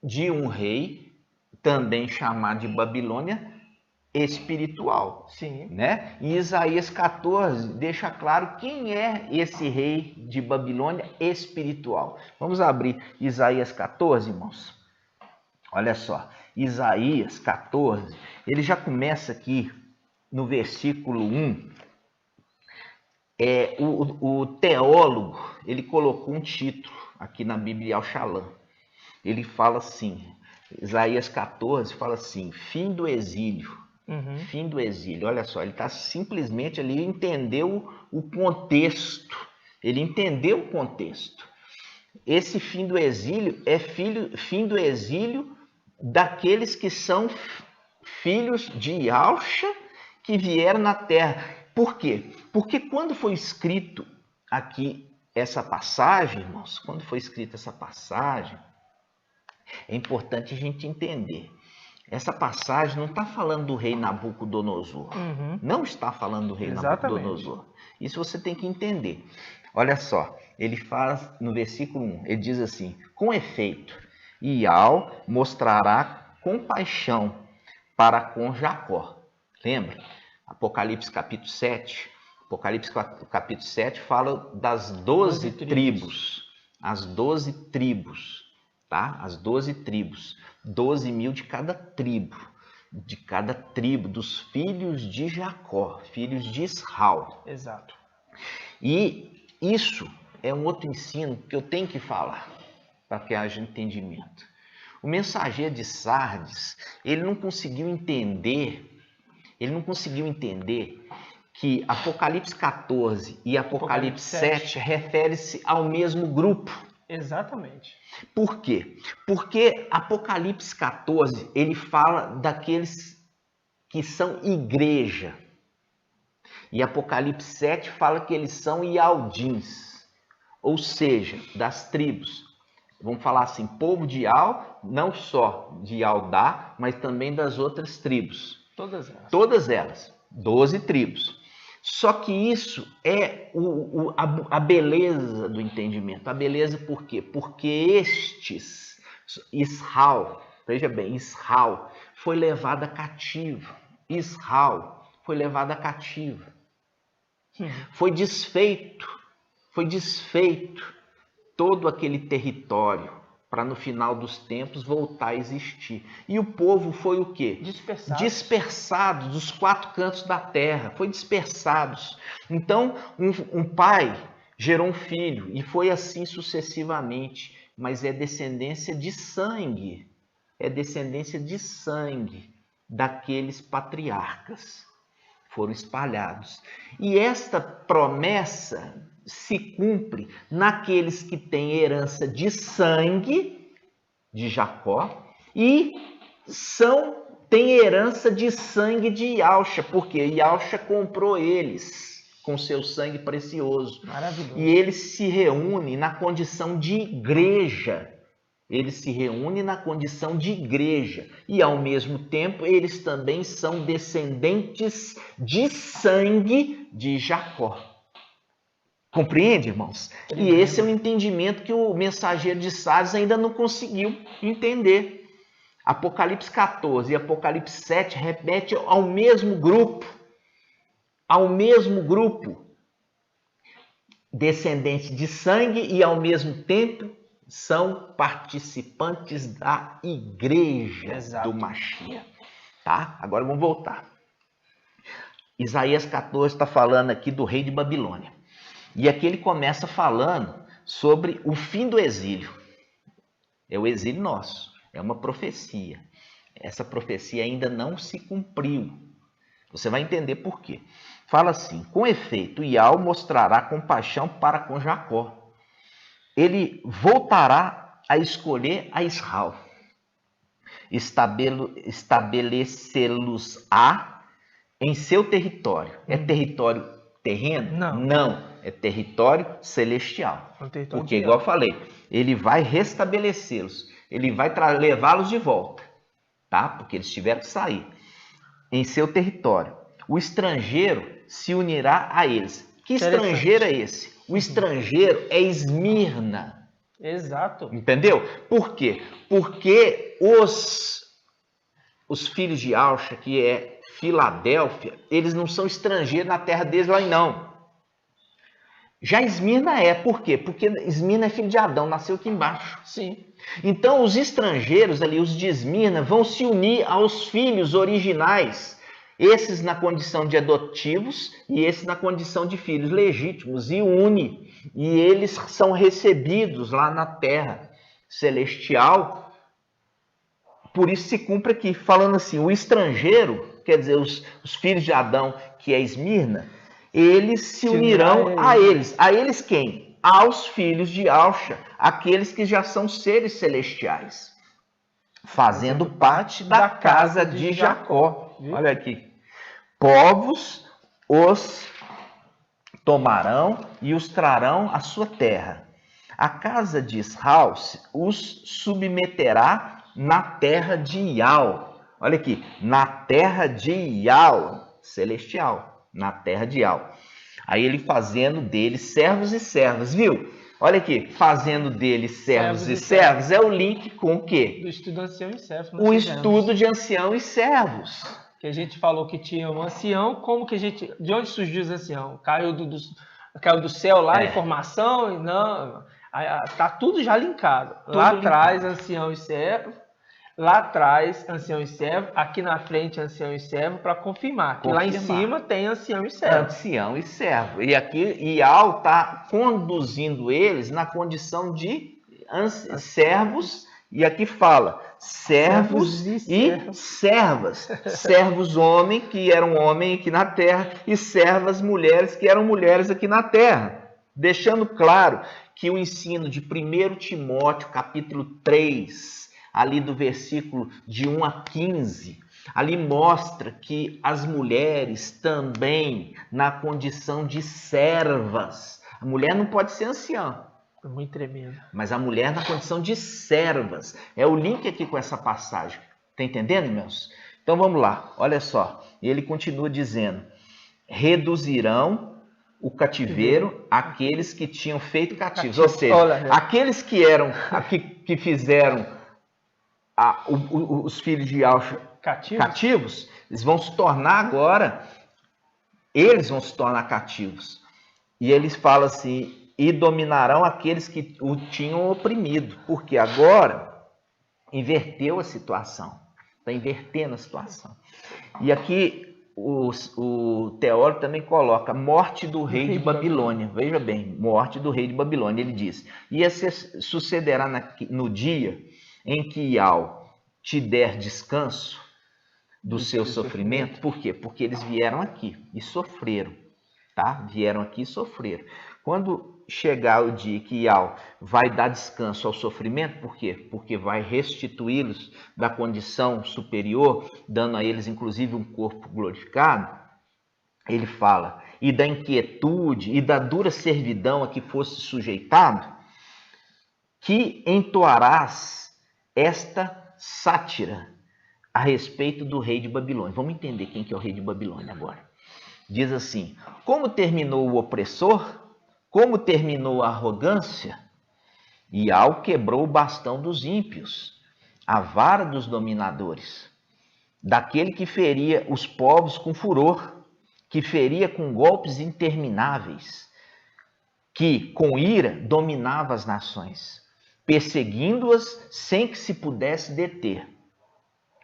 de um rei, também chamado de Babilônia, espiritual. Sim. Né? E Isaías 14 deixa claro quem é esse rei de Babilônia espiritual. Vamos abrir Isaías 14, irmãos. Olha só, Isaías 14, ele já começa aqui no versículo 1. O teólogo, ele colocou um título aqui na Bíblia Yal-Shalom. Ele fala assim, Isaías 14 fala assim, fim do exílio. Fim do exílio. Olha só, ele está simplesmente ali, entendeu o contexto. Ele entendeu o contexto. Esse fim do exílio é fim do exílio daqueles que são filhos de Yahshua que vieram na terra. Por quê? Porque quando foi escrito aqui essa passagem, irmãos, quando foi escrita essa passagem, é importante a gente entender. Essa passagem não está falando do rei Nabucodonosor. Não está falando do rei Nabucodonosor. Isso você tem que entender. Olha só, ele fala no versículo 1, ele diz assim: com efeito, Iau mostrará compaixão para com Jacó. Lembra? Apocalipse capítulo 7. Apocalipse capítulo 7 fala das 12 tribos. As 12 tribos, tá? As 12 tribos. 12 mil de cada tribo. De cada tribo, dos filhos de Jacó, filhos de Israel. Exato. E isso é um outro ensino que eu tenho que falar, para que haja entendimento. O mensageiro de Sardes, ele não conseguiu entender que Apocalipse 14 e Apocalipse 7 refere-se ao mesmo grupo. Exatamente. Por quê? Porque Apocalipse 14, ele fala daqueles que são igreja. E Apocalipse 7 fala que eles são ialdins, ou seja, das tribos. Vamos falar assim, povo de Ial, não só de Ialdá, mas também das outras tribos. Todas elas. 12 tribos. Só que isso é a beleza do entendimento. A beleza por quê? Porque Israel, veja bem, Israel foi levada cativa. Israel foi levada cativa. Foi desfeito todo aquele território para no final dos tempos voltar a existir. E o povo foi o quê? Dispersado dos 4 cantos da terra, foi dispersados. Então, um pai gerou um filho e foi assim sucessivamente, mas é descendência de sangue, daqueles patriarcas. Foram espalhados. E esta promessa se cumpre naqueles que têm herança de sangue de Jacó e têm herança de sangue de Yahshua, porque Yahshua comprou eles com seu sangue precioso. Maravilhoso. E eles se reúnem na condição de igreja. E, ao mesmo tempo, eles também são descendentes de sangue de Jacó. Compreende, irmãos? E esse é um entendimento que o mensageiro de Sardes ainda não conseguiu entender. Apocalipse 14 e Apocalipse 7 remete ao mesmo grupo. Descendentes de sangue e, ao mesmo tempo, são participantes da igreja do Mashiach. Tá? Agora vamos voltar. Isaías 14 está falando aqui do rei de Babilônia. E aqui ele começa falando sobre o fim do exílio. É o exílio nosso. É uma profecia. Essa profecia ainda não se cumpriu. Você vai entender por quê. Fala assim: com efeito, Iau mostrará compaixão para com Jacó. Ele voltará a escolher a Israel, estabelecê-los-á em seu território. É território terreno? Não, é território celestial. Porque, igual eu falei, ele vai restabelecê-los, ele vai levá-los de volta, tá? Porque eles tiveram que sair em seu território. O estrangeiro se unirá a eles. Que estrangeiro é esse? O estrangeiro é Esmirna. Exato. Entendeu? Por quê? Porque os filhos de Yahshua, que é Filadélfia, eles não são estrangeiros na terra deles lá, não. Já Esmirna é. Por quê? Porque Esmirna é filho de Adão, nasceu aqui embaixo. Sim. Então, os estrangeiros ali, os de Esmirna, vão se unir aos filhos originais. Esses na condição de adotivos e esses na condição de filhos legítimos, e une. E eles são recebidos lá na terra celestial. Por isso se cumpre aqui, falando assim, o estrangeiro, quer dizer, os filhos de Adão, que é Esmirna, eles se unirão a eles. A eles quem? Aos filhos de Alxa, aqueles que já são seres celestiais, fazendo parte da casa de Jacó. Olha aqui. Povos os tomarão e os trarão à sua terra. A casa de Israel os submeterá na terra de Ial. Olha aqui, na terra de Ial, celestial, na terra de Ial. Aí ele fazendo deles servos e servas, viu? Olha aqui, fazendo deles servos e servas é o link com o quê? Do estudo ancião e servo. O estudo de ancião e servos. Que a gente falou que tinha um ancião, como que a gente... De onde surgiu os ancião? Caiu do céu lá, informação? Não, tá tudo já linkado. Tudo lá atrás, ancião e servo. Lá atrás, ancião e servo. Aqui na frente, ancião e servo, para confirmar. Que lá em cima tem ancião e servo. Ancião e servo. E aqui, Ial está conduzindo eles na condição de servos. E aqui fala, servos e servas. Servos homem, que eram homem aqui na terra, e servas mulheres, que eram mulheres aqui na terra. Deixando claro que o ensino de 1 Timóteo, capítulo 3, ali do versículo de 1 a 15, ali mostra que as mulheres também, na condição de servas, a mulher não pode ser anciã. É muito tremendo. Mas a mulher na condição de servas. É o link aqui com essa passagem. Está entendendo, irmãos? Então vamos lá. Olha só. Ele continua dizendo: reduzirão o cativeiro aqueles que tinham feito cativos. Ou seja, aqueles que eram, que fizeram os filhos de Alxa cativos, eles vão se tornar agora, eles vão se tornar cativos. E eles falam assim: e dominarão aqueles que o tinham oprimido, porque agora inverteu a situação, está invertendo a situação. E aqui o teólogo também coloca morte do rei de Babilônia. Veja bem, morte do rei de Babilônia. Ele diz: e sucederá no dia em que Ial te der descanso do seu sofrimento. Por quê? Porque eles vieram aqui e sofreram, tá? Vieram aqui e sofreram. Quando chegar o dia que Ial vai dar descanso ao sofrimento, por quê? Porque vai restituí-los da condição superior, dando a eles inclusive um corpo glorificado. Ele fala: e da inquietude e da dura servidão a que fosse sujeitado, que entoarás esta sátira a respeito do rei de Babilônia. Vamos entender quem que é o rei de Babilônia agora. Diz assim: como terminou o opressor, como terminou a arrogância, Ial quebrou o bastão dos ímpios, a vara dos dominadores, daquele que feria os povos com furor, que feria com golpes intermináveis, que com ira dominava as nações, perseguindo-as sem que se pudesse deter.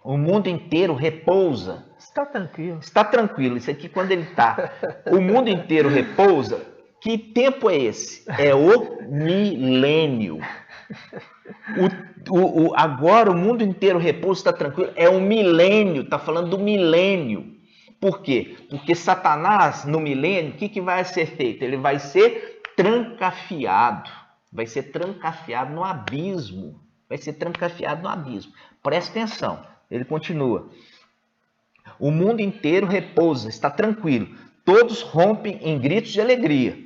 O mundo inteiro repousa. Está tranquilo. Está tranquilo. Isso aqui quando ele está. O mundo inteiro repousa. Que tempo é esse? É o milênio. Agora o mundo inteiro repousa, está tranquilo. É o milênio. Está falando do milênio. Por quê? Porque Satanás, no milênio, o que vai ser feito? Ele vai ser trancafiado. Vai ser trancafiado no abismo. Vai ser trancafiado no abismo. Presta atenção. Ele continua. O mundo inteiro repousa, está tranquilo. Todos rompem em gritos de alegria.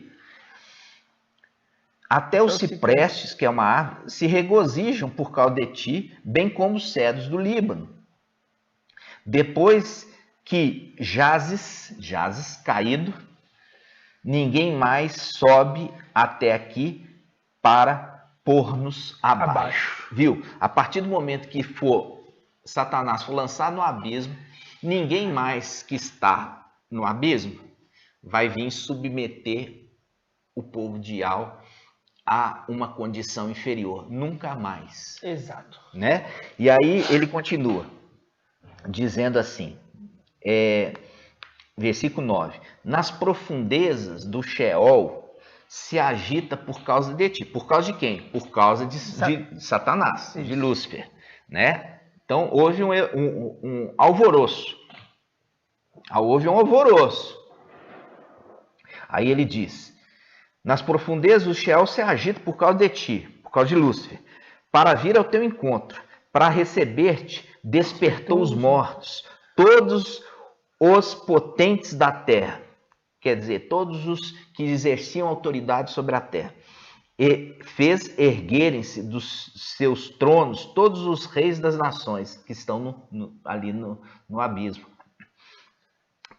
Até os ciprestes, que é uma árvore, se regozijam por causa de ti, bem como os cedros do Líbano. Depois que jazes caído, ninguém mais sobe até aqui para pôr-nos abaixo. Viu? A partir do momento que Satanás for lançado no abismo, ninguém mais que está no abismo vai vir submeter o povo de Ial a uma condição inferior. Nunca mais. Exato. Né? E aí ele continua dizendo assim, versículo 9: nas profundezas do Sheol se agita por causa de ti. Por causa de quem? Por causa de Satanás, de Lúcifer. Né? Então houve um alvoroço. Houve um alvoroço. Aí ele diz: nas profundezas o Sheol se agita por causa de ti, por causa de Lúcifer, para vir ao teu encontro, para receber-te, despertou os mortos, todos os potentes da terra. Quer dizer, todos os que exerciam autoridade sobre a terra. E fez erguerem-se dos seus tronos todos os reis das nações que estão ali no abismo.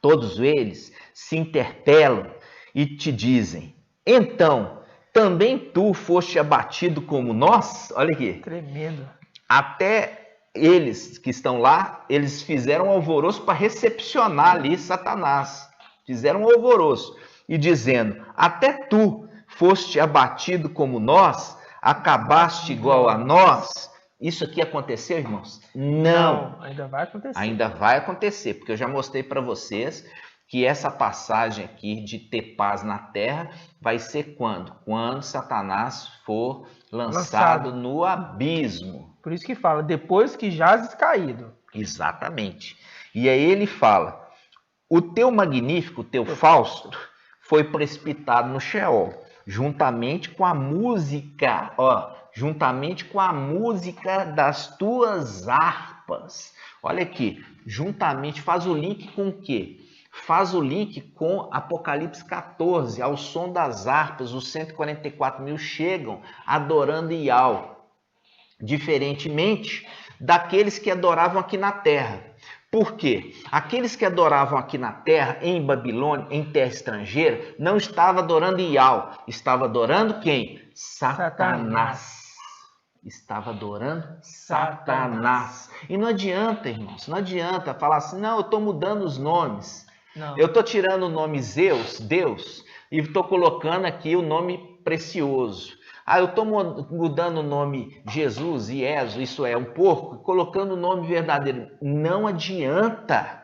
Todos eles se interpelam e te dizem: então, também tu foste abatido como nós? Olha aqui. Tremendo. Até eles que estão lá, eles fizeram um alvoroço para recepcionar ali Satanás. Fizeram um alvoroço e dizendo: até tu foste abatido como nós, acabaste igual a nós. Isso aqui aconteceu, irmãos? Não. Ainda vai acontecer. Ainda vai acontecer, porque eu já mostrei para vocês que essa passagem aqui de ter paz na terra vai ser quando? Quando Satanás for lançado no abismo. Por isso que fala, depois que jazes caído. Exatamente. E aí ele fala: o teu magnífico, o teu Fausto, foi precipitado no Sheol, juntamente com a música, juntamente com a música das tuas harpas. Olha aqui, juntamente, faz o link com o quê? Faz o link com Apocalipse 14, ao som das harpas, os 144 mil chegam adorando Iau, diferentemente daqueles que adoravam aqui na terra. Por quê? Aqueles que adoravam aqui na terra, em Babilônia, em terra estrangeira, não estavam adorando Iau, estava adorando quem? Satanás. Estava adorando Satanás. E não adianta, irmãos, não adianta falar assim: não, eu estou mudando os nomes. Não. Eu estou tirando o nome Zeus, Deus, e estou colocando aqui o nome precioso. Eu estou mudando o nome Jesus, Ieso, isso é, um porco, colocando o nome verdadeiro. Não adianta.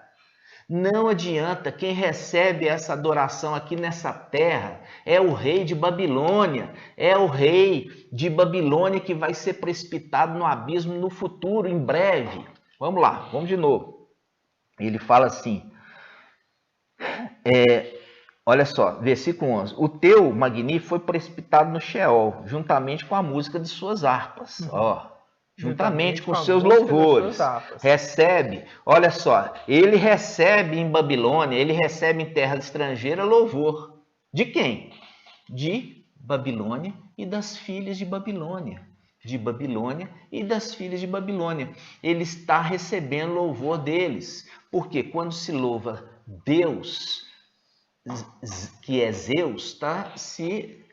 Não adianta. Quem recebe essa adoração aqui nessa terra é o rei de Babilônia. É o rei de Babilônia que vai ser precipitado no abismo no futuro, em breve. Vamos lá, vamos de novo. Ele fala assim, olha só, versículo 11. O teu magnífico foi precipitado no Sheol, juntamente com a música de suas harpas. Juntamente com seus louvores. Recebe, olha só, ele recebe em Babilônia, ele recebe em terra estrangeira louvor. De quem? De Babilônia e das filhas de Babilônia. De Babilônia e das filhas de Babilônia. Ele está recebendo louvor deles. Porque quando se louva Deus, que é Zeus, está se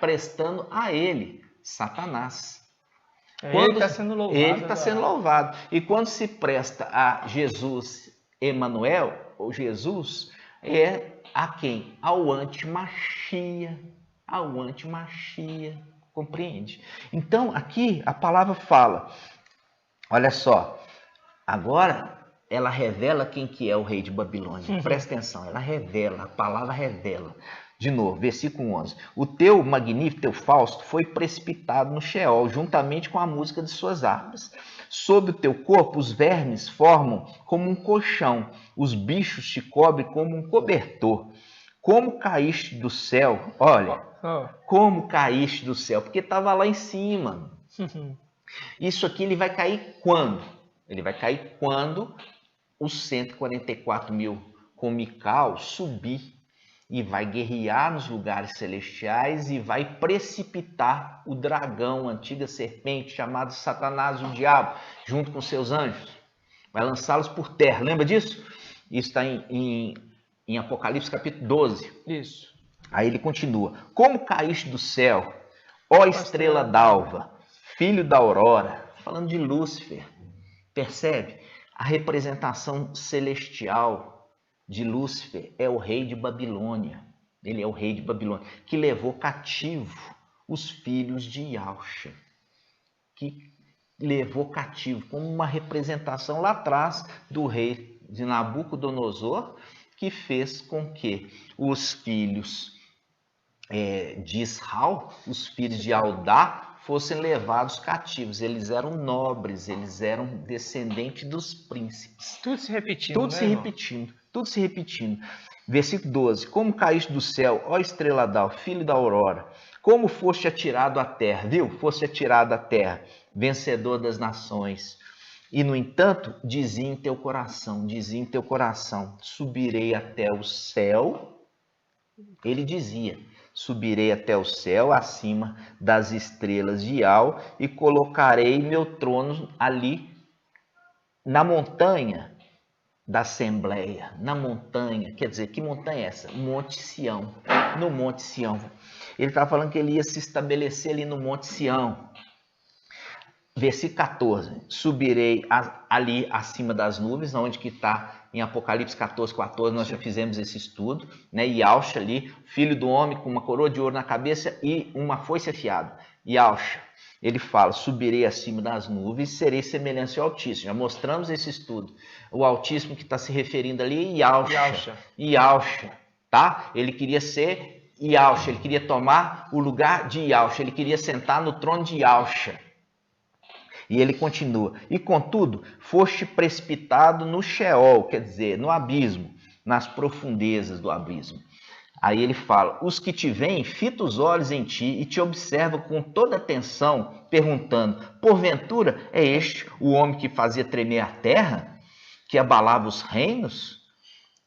prestando a ele, Satanás. Ele está sendo louvado. Ele está sendo louvado. E quando se presta a Jesus, Emanuel, ou Jesus, é a quem? Ao anti-Machia. Ao anti-Machia. Compreende? Então, aqui a palavra fala, olha só, agora ela revela quem que é o rei de Babilônia. Presta atenção, ela revela, a palavra revela. De novo, versículo 11. O teu magnífico, teu Fausto, foi precipitado no Sheol, juntamente com a música de suas harpas. Sob o teu corpo, os vermes formam como um colchão, os bichos te cobrem como um cobertor. Como caíste do céu, olha, como caíste do céu, porque estava lá em cima. Isso aqui ele vai cair quando? Ele vai cair quando os 144 mil com Micael subir e vai guerrear nos lugares celestiais e vai precipitar o dragão, a antiga serpente, chamado Satanás, o diabo, junto com seus anjos. Vai lançá-los por terra. Lembra disso? Isso está em Apocalipse capítulo 12. Isso. Aí ele continua. Como caíste do céu, ó estrela d'alva, filho da aurora. Falando de Lúcifer. Percebe? A representação celestial de Lúcifer é o rei de Babilônia. Ele é o rei de Babilônia, que levou cativo os filhos de Yahshua. Que levou cativo, como uma representação lá atrás do rei de Nabucodonosor, que fez com que os filhos de Israel, os filhos de Aldá, fossem levados cativos. Eles eram nobres, eles eram descendentes dos príncipes. Tudo se repetindo, Tudo se repetindo. tudo se repetindo. Versículo 12, como caíste do céu, ó estrela d'alva, filho da aurora, como foste atirado à terra, viu? Foste atirado à terra, vencedor das nações. E, no entanto, dizia em teu coração, subirei até o céu. Ele dizia, subirei até o céu, acima das estrelas de Al, e colocarei meu trono ali na montanha da Assembleia, na montanha. Quer dizer, que montanha é essa? Monte Sião, no Monte Sião. Ele estava falando que ele ia se estabelecer ali no Monte Sião. Versículo 14, subirei ali acima das nuvens, onde que está em Apocalipse 14, 14, nós já fizemos esse estudo, né? Yahshua ali, filho do homem com uma coroa de ouro na cabeça e uma foice afiada. Yahshua, ele fala, subirei acima das nuvens, serei semelhante ao Altíssimo. Já mostramos esse estudo. O Altíssimo que está se referindo ali é Yahshua, tá? Ele queria ser Yahshua, ele queria tomar o lugar de Yahshua, ele queria sentar no trono de Yahshua. E ele continua, e contudo, foste precipitado no Sheol, quer dizer, no abismo, nas profundezas do abismo. Aí ele fala, os que te veem fitam os olhos em ti e te observam com toda atenção, perguntando, porventura é este o homem que fazia tremer a terra, que abalava os reinos,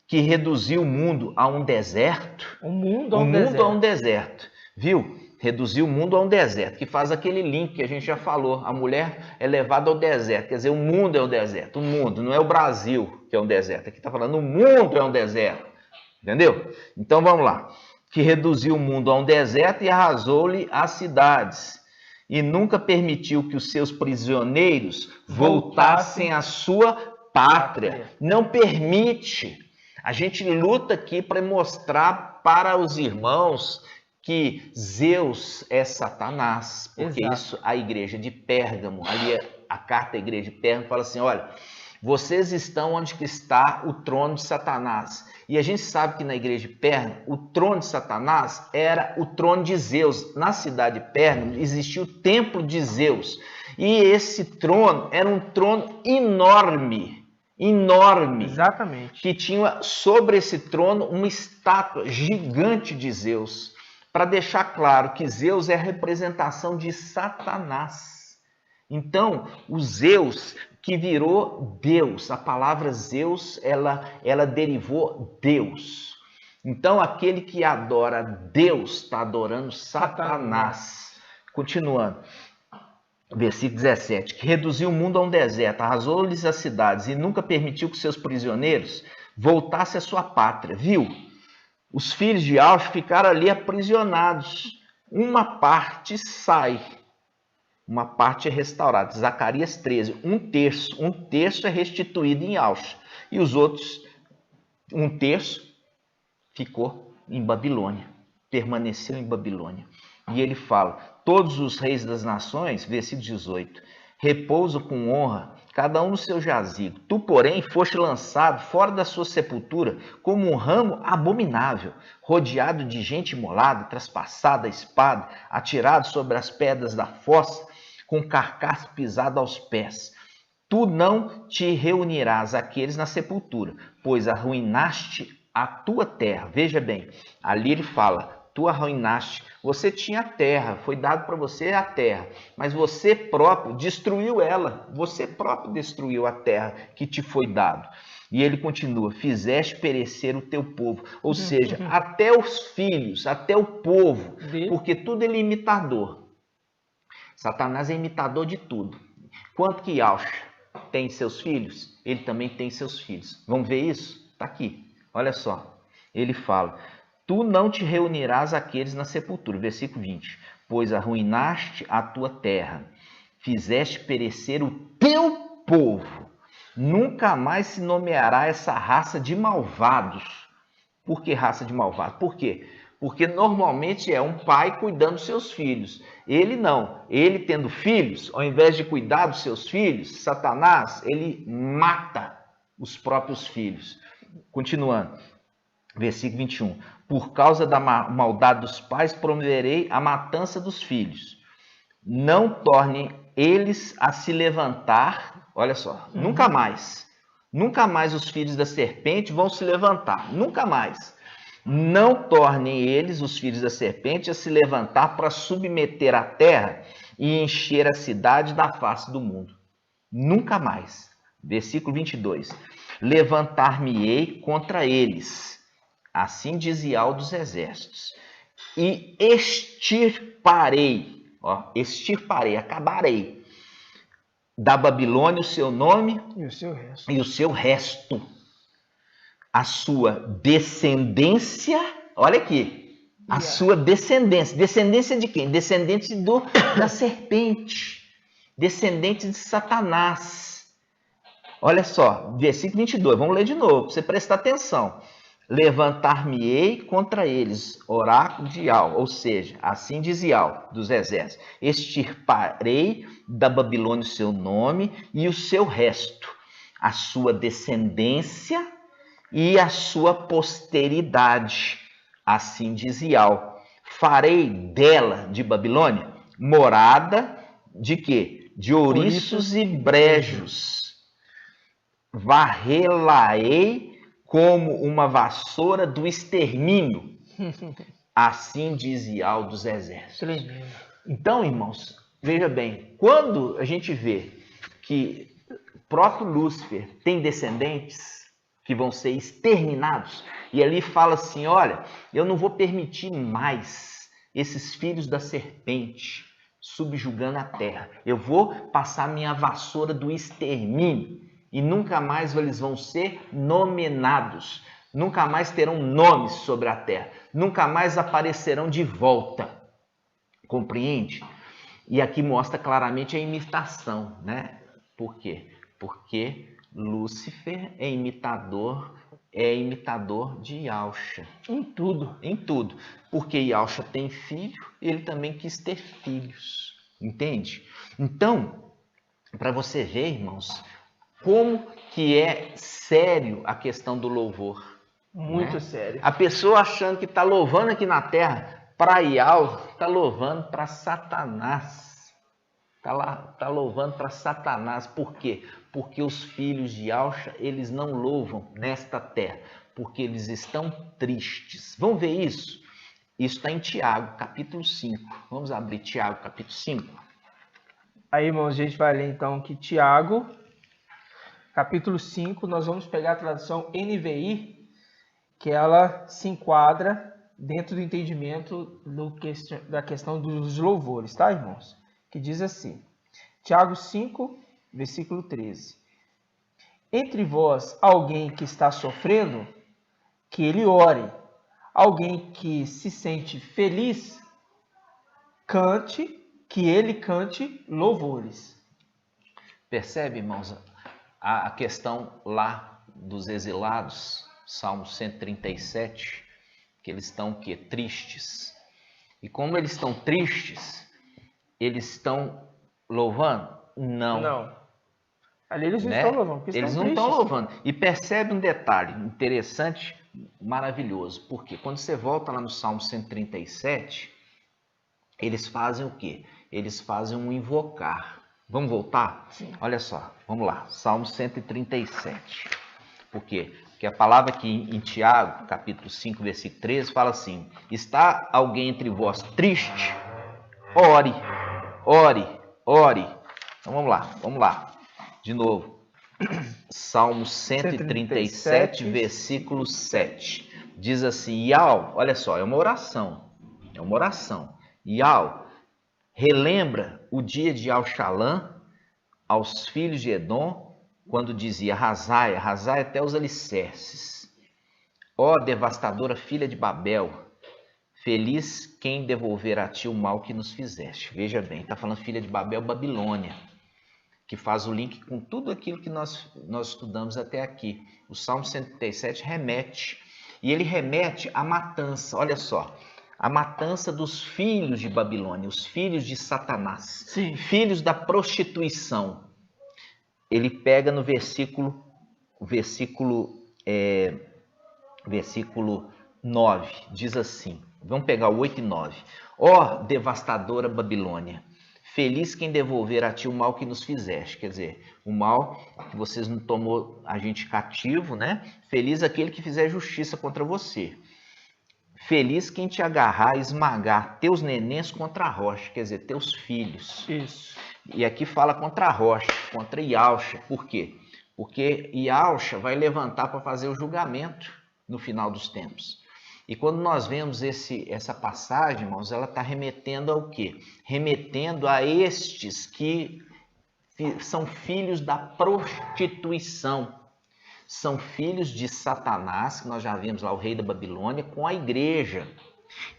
que reduziu o mundo a um deserto? O mundo a um deserto. Viu? Reduziu o mundo a um deserto, que faz aquele link que a gente já falou. A mulher é levada ao deserto, quer dizer, o mundo é um deserto. O mundo, não é o Brasil que é um deserto. Aqui está falando, o mundo é um deserto. Entendeu? Então vamos lá. Que reduziu o mundo a um deserto e arrasou-lhe as cidades. E nunca permitiu que os seus prisioneiros voltassem à sua pátria. Não permite. A gente luta aqui para mostrar para os irmãos que Zeus é Satanás, porque isso a igreja de Pérgamo, ali a carta da igreja de Pérgamo fala assim, olha, vocês estão onde que está o trono de Satanás. E a gente sabe que na igreja de Pérgamo, o trono de Satanás era o trono de Zeus. Na cidade de Pérgamo existia o templo de Zeus. E esse trono era um trono enorme. Exatamente. Que tinha sobre esse trono uma estátua gigante de Zeus. Para deixar claro que Zeus é a representação de Satanás. Então, o Zeus que virou Deus, a palavra Zeus, ela derivou Deus. Então, aquele que adora Deus está adorando Satanás. Continuando, versículo 17, que reduziu o mundo a um deserto, arrasou-lhes as cidades e nunca permitiu que seus prisioneiros voltassem à sua pátria, viu? Os filhos de Yahshua ficaram ali aprisionados. Uma parte sai, uma parte é restaurada. Zacarias 13, um terço é restituído em Yahshua. E os outros, um terço, ficou em Babilônia, permaneceu em Babilônia. E ele fala, todos os reis das nações, versículo 18, repousam com honra, cada um no seu jazigo. Tu, porém, foste lançado fora da sua sepultura como um ramo abominável, rodeado de gente imolada, traspassada a espada, atirado sobre as pedras da fossa, com carcaça pisada aos pés. Tu não te reunirás àqueles na sepultura, pois arruinaste a tua terra. Veja bem, ali ele fala, tu arruinaste, você tinha a terra, foi dado para você a terra, mas você próprio destruiu ela, você próprio destruiu a terra que te foi dado. E ele continua, fizeste perecer o teu povo, ou seja, até os filhos, até o povo, porque tudo ele é imitador. Satanás é imitador de tudo. Quanto que Yahshua tem seus filhos, ele também tem seus filhos. Vamos ver isso? Está aqui, olha só, ele fala, tu não te reunirás àqueles na sepultura, versículo 20, pois arruinaste a tua terra, fizeste perecer o teu povo, nunca mais se nomeará essa raça de malvados. Por que raça de malvados? Por quê? Porque normalmente é um pai cuidando dos seus filhos. Ele não. Ele tendo filhos, ao invés de cuidar dos seus filhos, Satanás, ele mata os próprios filhos. Continuando, versículo 21. Por causa da maldade dos pais, promoverei a matança dos filhos. Não tornem eles a se levantar, olha só, nunca mais. Nunca mais os filhos da serpente vão se levantar. Nunca mais. Não tornem eles, os filhos da serpente, a se levantar para submeter a terra e encher a cidade da face do mundo. Nunca mais. Versículo 22. Levantar-me-ei contra eles, assim diz Yahweh dos exércitos, e extirparei, acabarei da Babilônia o seu nome E o seu resto. e o seu resto, a sua descendência, olha aqui, a sua descendência. Descendência de quem? Descendente da serpente, descendente de Satanás. Olha só, versículo 22, vamos ler de novo, para você prestar atenção. Levantar-me-ei contra eles, oráculo de Yahweh, ou seja, assim diz Yahweh dos exércitos, extirparei da Babilônia o seu nome e o seu resto, a sua descendência e a sua posteridade, assim diz Yahweh. Farei dela, de Babilônia, morada de quê? De ouriços e brejos. Varrê-la-ei como uma vassoura do extermínio. Assim diz Yahweh dos exércitos. Tremendo. Então, irmãos, veja bem, quando a gente vê que o próprio Lúcifer tem descendentes que vão ser exterminados, e ali fala assim, olha, eu não vou permitir mais esses filhos da serpente subjugando a terra. Eu vou passar minha vassoura do extermínio. E nunca mais eles vão ser nomeados, nunca mais terão nomes sobre a terra, nunca mais aparecerão de volta. Compreende? E aqui mostra claramente a imitação, né? Por quê? Porque Lúcifer é imitador de Yahshua. Em tudo. Em tudo. Porque Yahshua tem filho, ele também quis ter filhos. Entende? Então, para você ver, irmãos, como que é sério a questão do louvor. Muito né? sério. A pessoa achando que está louvando aqui na terra para Yahweh, está louvando para Satanás. Está louvando para Satanás. Por quê? Porque os filhos de Yahshua, eles não louvam nesta terra, porque eles estão tristes. Vamos ver isso? Isso está em Tiago, capítulo 5. Vamos abrir Tiago, capítulo 5. Aí, irmãos, a gente vai ler então que Tiago, capítulo 5, nós vamos pegar a tradução NVI, que ela se enquadra dentro do entendimento da questão dos louvores, tá, irmãos? Que diz assim, Tiago 5, versículo 13. Entre vós, alguém que está sofrendo, que ele ore. Alguém que se sente feliz, que ele cante louvores. Percebe, irmãos, a questão lá dos exilados, Salmo 137, que eles estão o quê? Tristes. E como eles estão tristes, eles estão louvando? Não. Ali eles não né? estão louvando, porque Eles estão não estão tristes. louvando. E percebe um detalhe interessante, maravilhoso, porque quando você volta lá no Salmo 137, eles fazem o quê? Eles fazem um invocar. Vamos voltar? Sim. Olha só, vamos lá, Salmo 137. Por quê? Porque a palavra aqui em Tiago, capítulo 5, versículo 13, fala assim, está alguém entre vós triste? Ore, ore, ore. Então vamos lá, de novo. Salmo 137, versículo 7. Diz assim, Yahweh, olha só, é uma oração. Yahweh, relembra o dia de Al-Shalã aos filhos de Edom, quando dizia, arrasai até os alicerces. Ó devastadora filha de Babel, feliz quem devolver a ti o mal que nos fizeste. Veja bem, está falando filha de Babel, Babilônia, que faz o link com tudo aquilo que nós estudamos até aqui. O Salmo 137 remete, e ele remete à matança, olha só, a matança dos filhos de Babilônia, os filhos de Satanás, Sim. filhos da prostituição. Ele pega no versículo 9, diz assim, vamos pegar o 8 e 9. Ó devastadora Babilônia, Feliz quem devolver a ti o mal que nos fizeste. Quer dizer, o mal que vocês não tomou a gente cativo, né? Feliz aquele que fizer justiça contra você. Feliz quem te agarrar e esmagar teus nenéns contra a rocha, quer dizer, teus filhos. Isso. E aqui fala contra a rocha, contra Ialcha. Por quê? Porque Ialcha vai levantar para fazer o julgamento no final dos tempos. E quando nós vemos essa passagem, irmãos, ela está remetendo ao quê? Remetendo a estes que são filhos da prostituição. São filhos de Satanás, que nós já vimos lá, o rei da Babilônia, com a igreja.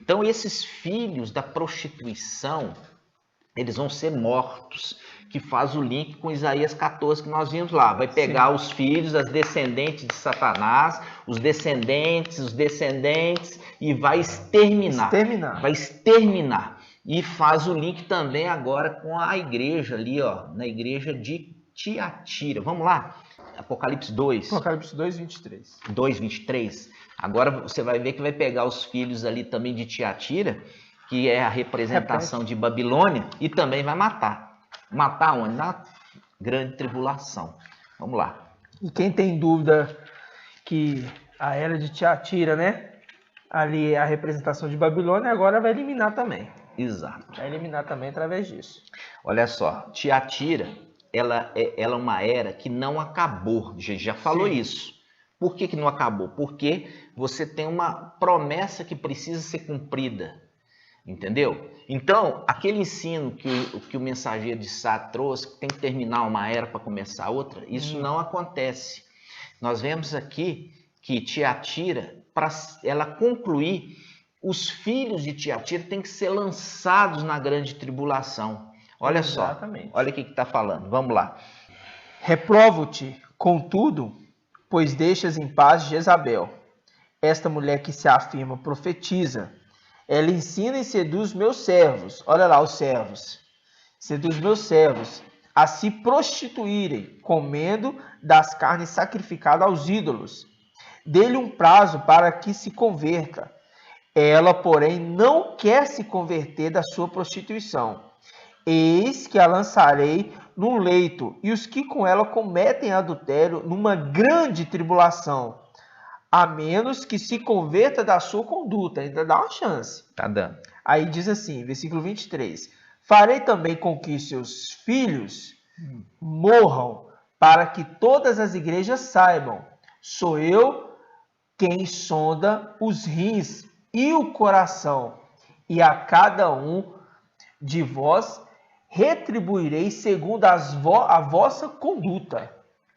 Então, esses filhos da prostituição, eles vão ser mortos, que faz o link com Isaías 14 que nós vimos lá. Vai pegar os filhos, as descendentes de Satanás, os descendentes, e vai exterminar. Vai exterminar. E faz o link também agora com a igreja ali, ó, na igreja de Tiatira. Vamos lá? Apocalipse 2. Apocalipse 2, 23. 2, 23. Agora você vai ver que vai pegar os filhos ali também de Tiatira, que é a representação de Babilônia, e também vai matar. Matar onde? Na grande tribulação. Vamos lá. E quem tem dúvida que a era de Tiatira, né? Ali é a representação de Babilônia, agora vai eliminar também. Exato. Vai eliminar também através disso. Olha só, Tiatira, ela é uma era que não acabou. A gente já falou isso. Por que não acabou? Porque você tem uma promessa que precisa ser cumprida. Entendeu? Então, aquele ensino que o mensageiro de Sá trouxe, que tem que terminar uma era para começar outra, isso não acontece. Nós vemos aqui que Tiatira, para ela concluir, os filhos de Tiatira têm que ser lançados na grande tribulação. Olha Exatamente. só, olha o que está falando. Vamos lá. Reprovo-te, contudo, pois deixas em paz Jezabel, esta mulher que se afirma profetiza. Ela ensina e seduz meus servos. Olha lá os servos. Seduz meus servos a se prostituírem, comendo das carnes sacrificadas aos ídolos. Dê-lhe um prazo para que se converta. Ela, porém, não quer se converter da sua prostituição. Eis que a lançarei num leito, e os que com ela cometem adultério numa grande tribulação, a menos que se converta da sua conduta. Ainda dá uma chance. Tá dando. Aí diz assim, versículo 23. Farei também com que seus filhos morram, para que todas as igrejas saibam. Sou eu quem sonda os rins e o coração, e a cada um de vós retribuirei segundo a vossa conduta.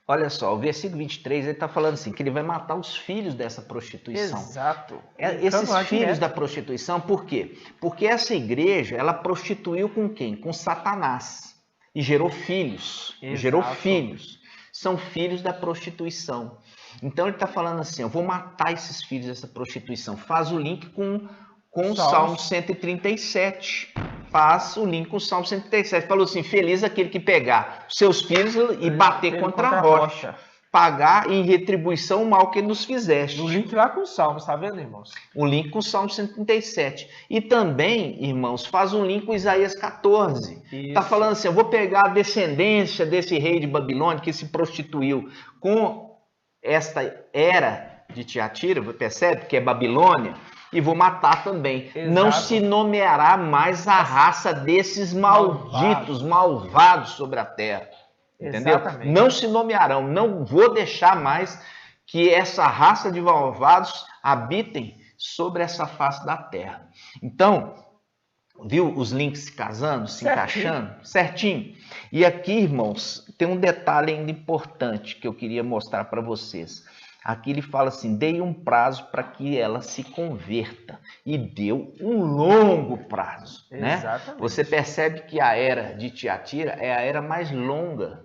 Olha só, o versículo 23, ele está falando assim, que ele vai matar os filhos dessa prostituição. Exato. Esses filhos da prostituição, por quê? Porque essa igreja, ela prostituiu com quem? Com Satanás. E gerou filhos. Exato. Gerou filhos. São filhos da prostituição. Então ele está falando assim, eu vou matar esses filhos dessa prostituição. Faz o link com o Salmo 137. Faz o link com o Salmo 137. Falou assim, feliz aquele que pegar seus filhos e bater contra a rocha. Pagar em retribuição o mal que nos fizeste. O link lá com o Salmo, tá vendo, irmãos? O link com o Salmo 137. E também, irmãos, faz um link com Isaías 14. Está falando assim, eu vou pegar a descendência desse rei de Babilônia que se prostituiu com esta era de Tiatira, percebe que é Babilônia, e vou matar também. Exato. Não se nomeará mais a raça desses malvados sobre a terra. Entendeu? Exatamente. Não se nomearão, não vou deixar mais que essa raça de malvados habitem sobre essa face da terra. Então, viu os links se casando, se encaixando? Certinho. E aqui, irmãos, tem um detalhe ainda importante que eu queria mostrar para vocês. Aqui ele fala assim, dei um prazo para que ela se converta. E deu um longo prazo. Exatamente. Né? Você percebe que a era de Tiatira é a era mais longa.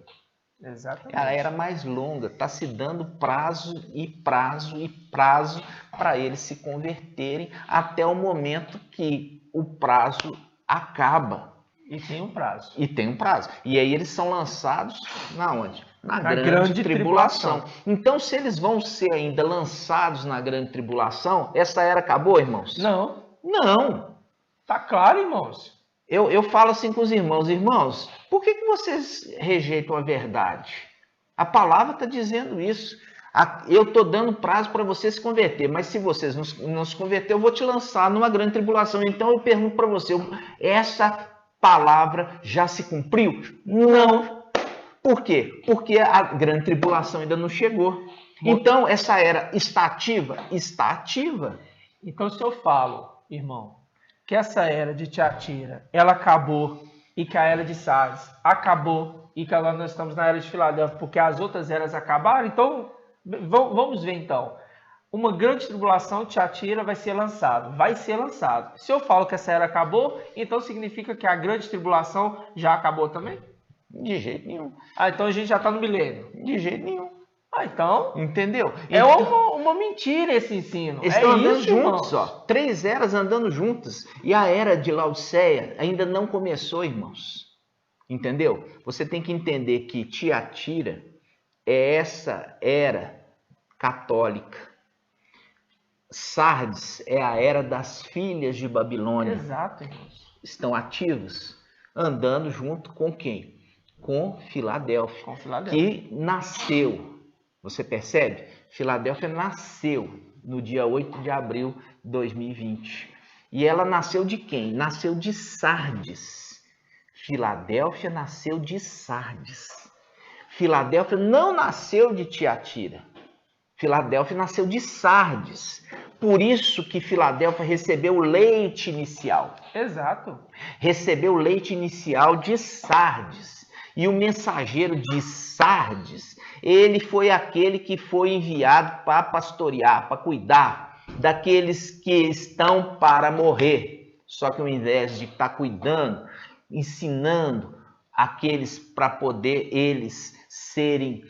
Exatamente. É a era mais longa. Está se dando prazo e prazo e prazo para eles se converterem até o momento que o prazo acaba. E tem um prazo. E tem um prazo. E aí eles são lançados na onde? Na grande tribulação. Então, se eles vão ser ainda lançados na grande tribulação, essa era acabou, irmãos? Não. Não. Tá claro, irmãos. eu falo assim com os irmãos, por que vocês rejeitam a verdade? A palavra está dizendo isso. Eu estou dando prazo para você se converter, mas se vocês não se converter, eu vou te lançar numa grande tribulação. Então eu pergunto para você, essa palavra já se cumpriu? Não. Por quê? Porque a grande tribulação ainda não chegou. Então essa era está ativa? Está ativa. Então se eu falo, irmão, que essa era de Tiatira, ela acabou, e que a era de Sardes acabou, e que agora nós estamos na era de Filadélfia, porque as outras eras acabaram, então, vamos ver então. Uma grande tribulação, Tiatira, vai ser lançado. Vai ser lançado. Se eu falo que essa era acabou, então significa que a grande tribulação já acabou também? De jeito nenhum. Então a gente já está no milênio? De jeito nenhum. Então, entendeu? É uma mentira esse ensino. Eles estão andando juntos, ó. 3 eras andando juntas. E a era de Laodiceia ainda não começou, irmãos. Entendeu? Você tem que entender que Tiatira é essa era católica. Sardes é a era das filhas de Babilônia. Exato, irmãos. Estão ativos, andando junto com quem? Com Filadélfia. Com Filadélfia. Que nasceu. Você percebe? Filadélfia nasceu no dia 8 de abril de 2020. E ela nasceu de quem? Nasceu de Sardes. Filadélfia nasceu de Sardes. Filadélfia não nasceu de Tiatira. Filadélfia nasceu de Sardes. Por isso que Filadélfia recebeu o leite inicial. Exato. Recebeu o leite inicial de Sardes. E o mensageiro de Sardes, ele foi aquele que foi enviado para pastorear, para cuidar daqueles que estão para morrer. Só que ao invés de estar cuidando, ensinando aqueles para poder eles serem,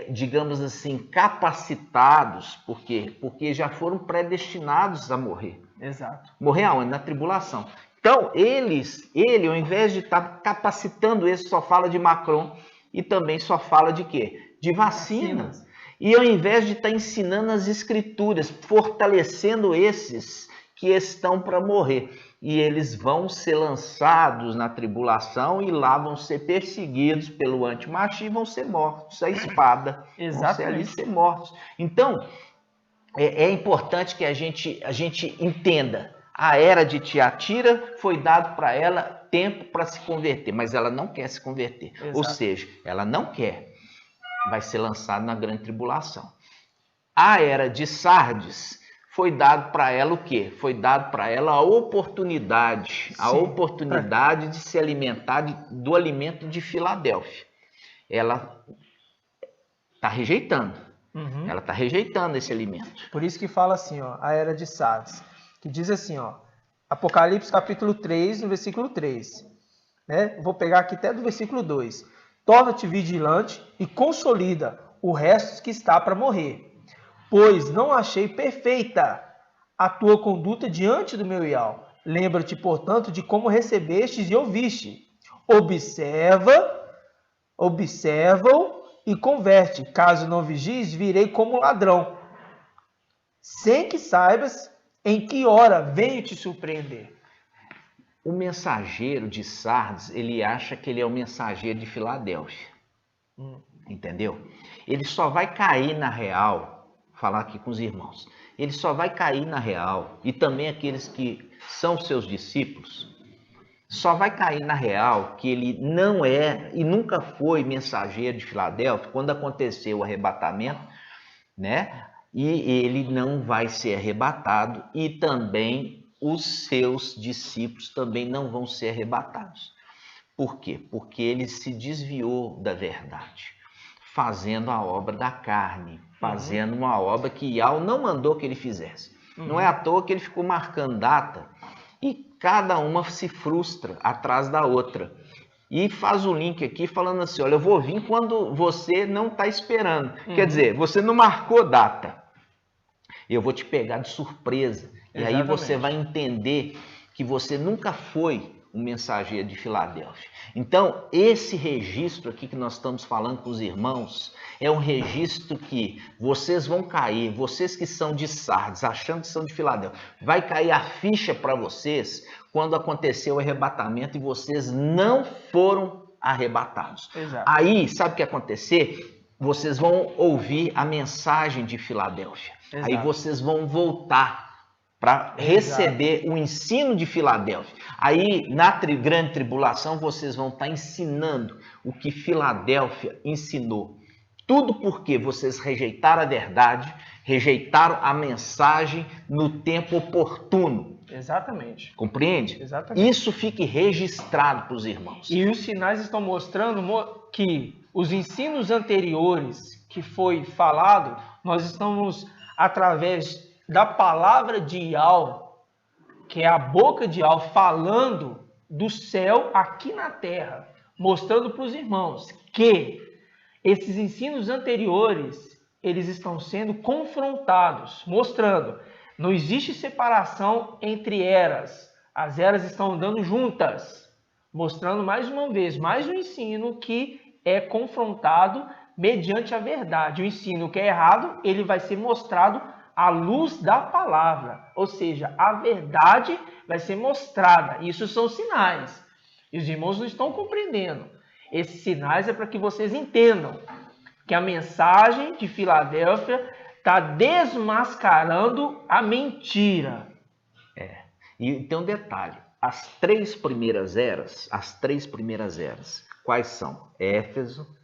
digamos assim, capacitados. Por quê? Porque já foram predestinados a morrer. Exato. Morrer aonde? Na tribulação. Então, ele, ao invés de estar capacitando esse, só fala de Macron e também só fala de quê? De vacinas. E ao invés de estar ensinando as escrituras, fortalecendo esses que estão para morrer. E eles vão ser lançados na tribulação e lá vão ser perseguidos pelo antimacho e vão ser mortos. A espada. Exatamente. Vão ser ali ser mortos. Então, é importante que a gente entenda. A era de Tiatira foi dado para ela tempo para se converter, mas ela não quer se converter. Exato. Ou seja, ela não quer. Vai ser lançada na grande tribulação. A era de Sardes foi dado para ela o quê? Foi dado para ela a oportunidade. A oportunidade de se alimentar do alimento de Filadélfia. Ela está rejeitando. Uhum. Ela está rejeitando esse alimento. Por isso que fala assim, ó, a era de Sardes. Que diz assim, ó, Apocalipse capítulo 3, no versículo 3. Né? Vou pegar aqui até do versículo 2. Torna-te vigilante e consolida o resto que está para morrer, pois não achei perfeita a tua conduta diante do meu Ial. Lembra-te, portanto, de como recebestes e ouviste. Observa-o e converte. Caso não vigies, virei como ladrão, sem que saibas em que hora venho te surpreender. O mensageiro de Sardes, ele acha que ele é o mensageiro de Filadélfia. Entendeu? Ele só vai cair na real, falar aqui com os irmãos, ele só vai cair na real, e também aqueles que são seus discípulos, só vai cair na real que ele não é e nunca foi mensageiro de Filadélfia quando aconteceu o arrebatamento, né? E ele não vai ser arrebatado e também os seus discípulos também não vão ser arrebatados. Por quê? Porque ele se desviou da verdade, fazendo a obra da carne, fazendo uma obra que Ial não mandou que ele fizesse. Não é à toa que ele ficou marcando data e cada uma se frustra atrás da outra. E faz o link aqui falando assim, olha, eu vou vir quando você não está esperando. Quer dizer, você não marcou data. Eu vou te pegar de surpresa. Exatamente. E aí você vai entender que você nunca foi um mensageiro de Filadélfia. Então, esse registro aqui que nós estamos falando com os irmãos, é um registro que vocês vão cair, vocês que são de Sardes, achando que são de Filadélfia, vai cair a ficha para vocês quando aconteceu o arrebatamento e vocês não foram arrebatados. Exato. Aí, sabe o que ia acontecer? Vocês vão ouvir a mensagem de Filadélfia. Exato. Aí vocês vão voltar para receber o ensino de Filadélfia. Aí, na grande tribulação, vocês vão estar ensinando o que Filadélfia ensinou. Tudo porque vocês rejeitaram a verdade, rejeitaram a mensagem no tempo oportuno. Exatamente. Compreende? Exatamente. Isso fique registrado para os irmãos. E os sinais estão mostrando que os ensinos anteriores que foi falado, nós estamos através da palavra de Yahweh, que é a boca de Yahweh, falando do céu aqui na terra, mostrando para os irmãos que esses ensinos anteriores, eles estão sendo confrontados, mostrando, não existe separação entre eras, as eras estão andando juntas, mostrando mais uma vez, mais um ensino que é confrontado mediante a verdade. O ensino que é errado, ele vai ser mostrado à luz da palavra, ou seja, a verdade vai ser mostrada. Isso são sinais. E os irmãos não estão compreendendo. Esses sinais é para que vocês entendam que a mensagem de Filadélfia está desmascarando a mentira. E tem um detalhe, as três primeiras eras, quais são? Éfeso,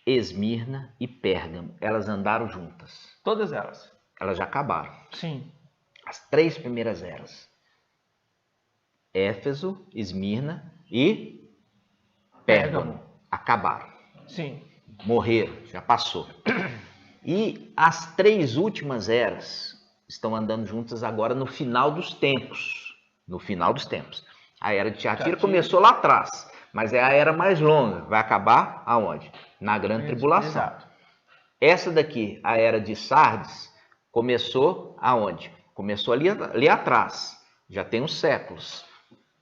Esmirna e Pérgamo, elas andaram juntas. Todas elas. Elas já acabaram. Sim. As três primeiras eras. Éfeso, Esmirna e Pérgamo. Acabaram. Sim. Morreram, já passou. E as três últimas eras estão andando juntas agora no final dos tempos. No final dos tempos. A era de Tiatira começou lá atrás, mas é a era mais longa. Vai acabar aonde? Na grande tribulação. Exato. Essa daqui, a era de Sardes, começou aonde? Começou ali atrás. Já tem uns séculos.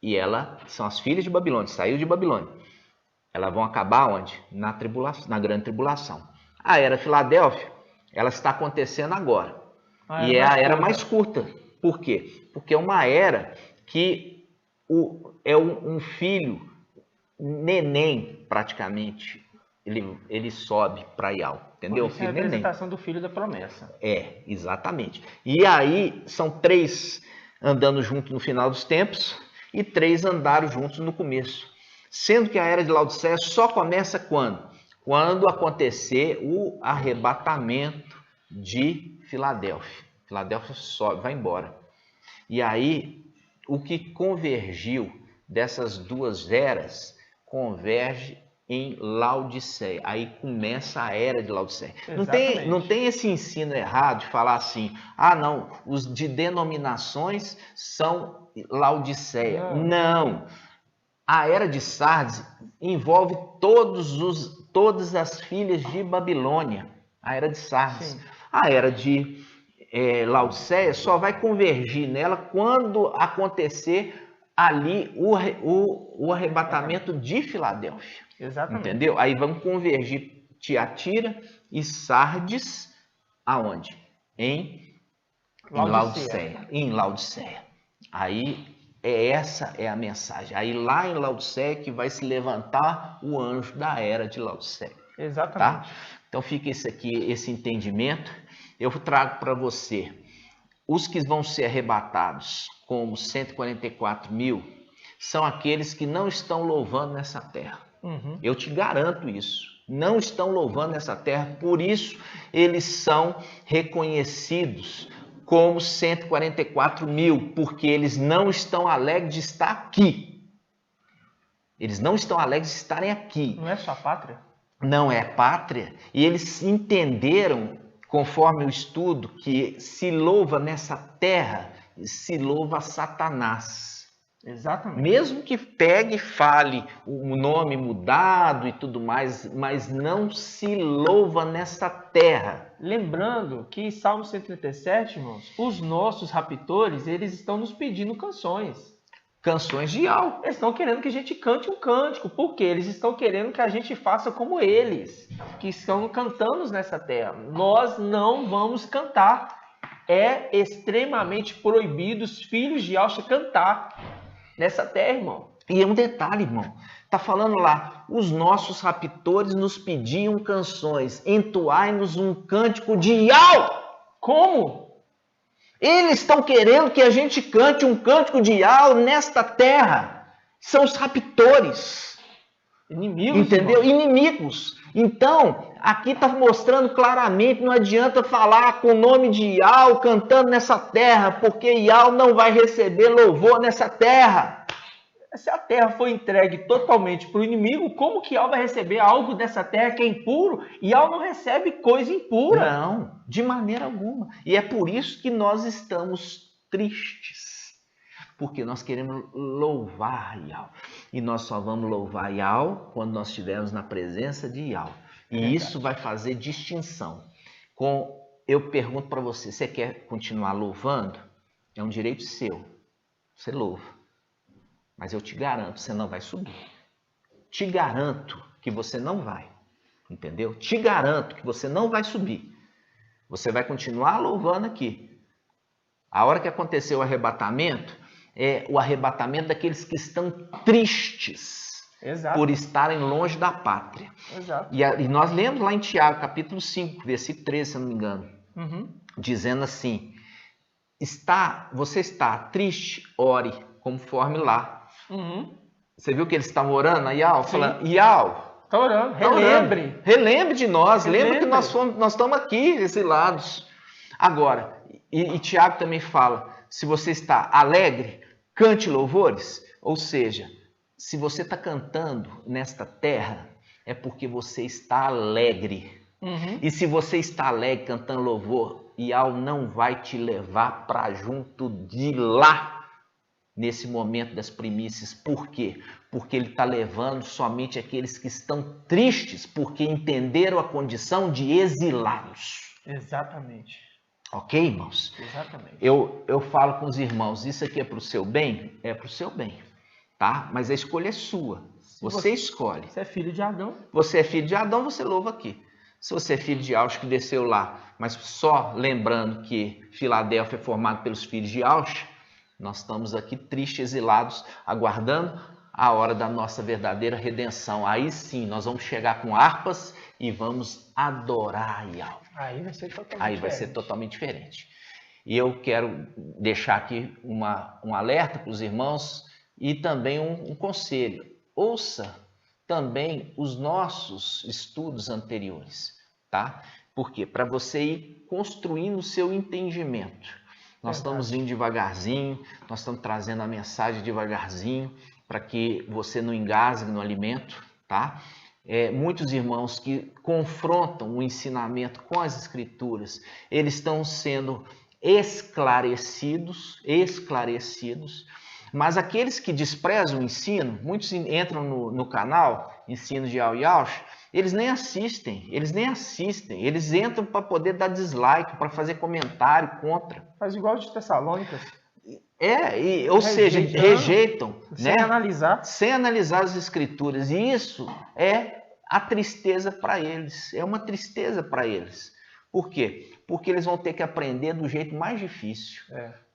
E ela são as filhas de Babilônia, saiu de Babilônia. Elas vão acabar onde? Na tribulação, na grande tribulação. A era Filadélfia, ela está acontecendo agora. E é a era mais curta. Por quê? Porque é uma era que é um filho, neném praticamente, ele sobe para Yahweh. Entendeu? Isso é a representação do filho da promessa. É, exatamente. E aí são três andando juntos no final dos tempos e três andaram juntos no começo. Sendo que a era de Laodiceia só começa quando? Quando acontecer o arrebatamento de Filadélfia. Filadélfia sobe, vai embora. E aí, o que convergiu dessas duas eras, converge em Laodiceia. Aí começa a era de Laodiceia. Não tem esse ensino errado de falar assim, não, os de denominações são Laodiceia. Não. A era de Sardes envolve todas as filhas de Babilônia. A era de Sardes. Sim. A era de Laodiceia só vai convergir nela quando acontecer ali o arrebatamento de Filadélfia. Exatamente. Entendeu? Aí vamos convergir Tiatira e Sardes aonde? Em Laodiceia. Aí essa é a mensagem. Aí lá em Laodiceia que vai se levantar o anjo da era de Laodiceia. Exatamente. Tá? Então fica esse entendimento. Eu trago para você os que vão ser arrebatados como 144 mil são aqueles que não estão louvando nessa terra. Eu te garanto isso. Não estão louvando nessa terra, por isso eles são reconhecidos como 144 mil, porque eles não estão alegres de estar aqui. Eles não estão alegres de estarem aqui. Não é sua pátria? Não é pátria. E eles entenderam, conforme o estudo, que se louva nessa terra, se louva Satanás. Exatamente. Mesmo que pegue e fale o nome mudado e tudo mais, mas não se louva nessa terra. Lembrando que Salmo 137, irmãos, os nossos raptores, eles estão nos pedindo canções. Canções de Yau. Eles estão querendo que a gente cante um cântico. Por quê? Eles estão querendo que a gente faça como eles, que estão cantando nessa terra. Nós não vamos cantar. É extremamente proibido os filhos de Yahshua cantar nessa terra, irmão. E é um detalhe, irmão. Tá falando lá, os nossos raptores nos pediam canções. Entoai-nos um cântico de Yau. Como? Eles estão querendo que a gente cante um cântico de Yau nesta terra. São os raptores. Inimigos. Entendeu? Irmão. Inimigos. Então, aqui está mostrando claramente, não adianta falar com o nome de Yau cantando nessa terra, porque Yau não vai receber louvor nessa terra. Se a terra foi entregue totalmente para o inimigo, como que Yau vai receber algo dessa terra que é impuro? Yau não recebe coisa impura. Não, de maneira alguma. E é por isso que nós estamos tristes. Porque nós queremos louvar Yau. E nós só vamos louvar Yau quando nós estivermos na presença de Yau. E isso vai fazer distinção. Eu pergunto para você, você quer continuar louvando? É um direito seu. Você louva. Mas eu te garanto, você não vai subir. Te garanto que você não vai. Entendeu? Te garanto que você não vai subir. Você vai continuar louvando aqui. A hora que aconteceu o arrebatamento, é o arrebatamento daqueles que estão tristes. Exato. Por estarem longe da pátria. Exato. E nós lemos lá em Tiago, capítulo 5, versículo 13, se eu não me engano, dizendo assim, você está triste? Ore, conforme lá. Você viu que eles estavam orando a Yau? Falando, Yau, está orando, relembre. Relembre de nós, lembre que nós estamos aqui, exilados. Agora, e Tiago também fala, se você está alegre, cante louvores. Ou seja, se você está cantando nesta terra, é porque você está alegre. E se você está alegre cantando louvor, Yau não vai te levar para junto de lá. Nesse momento das primícias. Por quê? Porque ele está levando somente aqueles que estão tristes, porque entenderam a condição de exilados. Exatamente. Ok, irmãos? Exatamente. Eu falo com os irmãos, isso aqui é para o seu bem? É para o seu bem, tá? Mas a escolha é sua. Você escolhe. Você é filho de Adão. Você é filho de Adão, você louva aqui. Se você é filho de Yaush que desceu lá, mas só lembrando que Filadélfia é formado pelos filhos de Yaush, nós estamos aqui tristes, exilados, aguardando a hora da nossa verdadeira redenção. Aí sim, nós vamos chegar com harpas e vamos adorar Yau. Aí vai ser totalmente diferente. E eu quero deixar aqui um alerta para os irmãos e também um conselho. Ouça também os nossos estudos anteriores, tá? Por quê? Para você ir construindo o seu entendimento. Nós estamos indo devagarzinho, nós estamos trazendo a mensagem devagarzinho, para que você não engasgue no alimento, tá? Muitos irmãos que confrontam o ensinamento com as escrituras, eles estão sendo esclarecidos, mas aqueles que desprezam o ensino, muitos entram no canal Ensino de Yaush, eles nem assistem, eles entram para poder dar dislike, para fazer comentário contra. Faz igual de Tessalônicas. Ou seja, rejeitam. Sem analisar. Sem analisar as escrituras. E isso é a tristeza para eles. É uma tristeza para eles. Por quê? Porque eles vão ter que aprender do jeito mais difícil.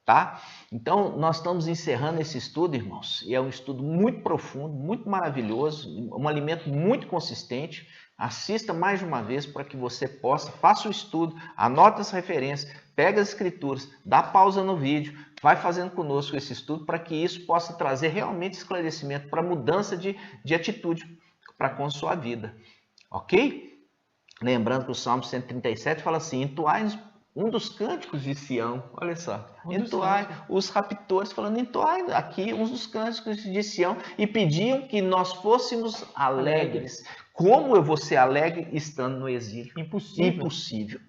Tá? Então, nós estamos encerrando esse estudo, irmãos, e é um estudo muito profundo, muito maravilhoso, um alimento muito consistente. Assista mais de uma vez para que você faça o estudo, anote as referências, pega as escrituras, dá pausa no vídeo, vai fazendo conosco esse estudo para que isso possa trazer realmente esclarecimento para mudança de atitude para com a sua vida. Ok? Lembrando que o Salmo 137 fala assim, entoai um dos cânticos de Sião, olha só, entoai, os raptores falando, entoai aqui um dos cânticos de Sião, e pediam que nós fôssemos alegres. Como eu vou ser alegre estando no exílio? Impossível.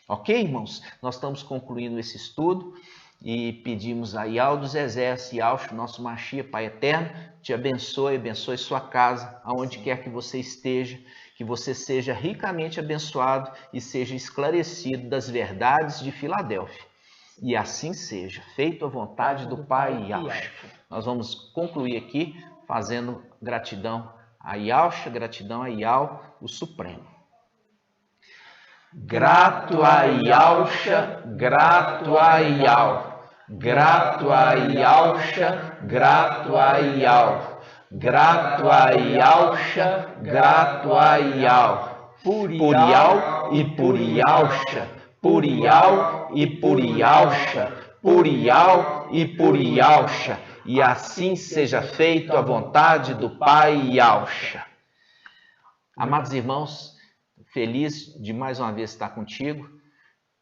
Ok, irmãos? Nós estamos concluindo esse estudo e pedimos a Yau dos Exércitos, Yaush, nosso Mashiach, Pai Eterno, te abençoe sua casa, aonde quer que você esteja, que você seja ricamente abençoado e seja esclarecido das verdades de Filadélfia. E assim seja, feito a vontade do Pai Yahushua. Nós vamos concluir aqui fazendo gratidão a Yahushua, gratidão a Yahweh, o Supremo. Grato a Yahushua, grato a Yahweh. Grato a Yahushua, grato a Yahweh. Grato a Yahushua, grato a Yahweh. Por Yahweh e por Yahushua, por Yahweh e por Yahushua, por Yahweh e por Yahushua. E assim seja feito a vontade do Pai Yahushua. Amados irmãos, feliz de mais uma vez estar contigo.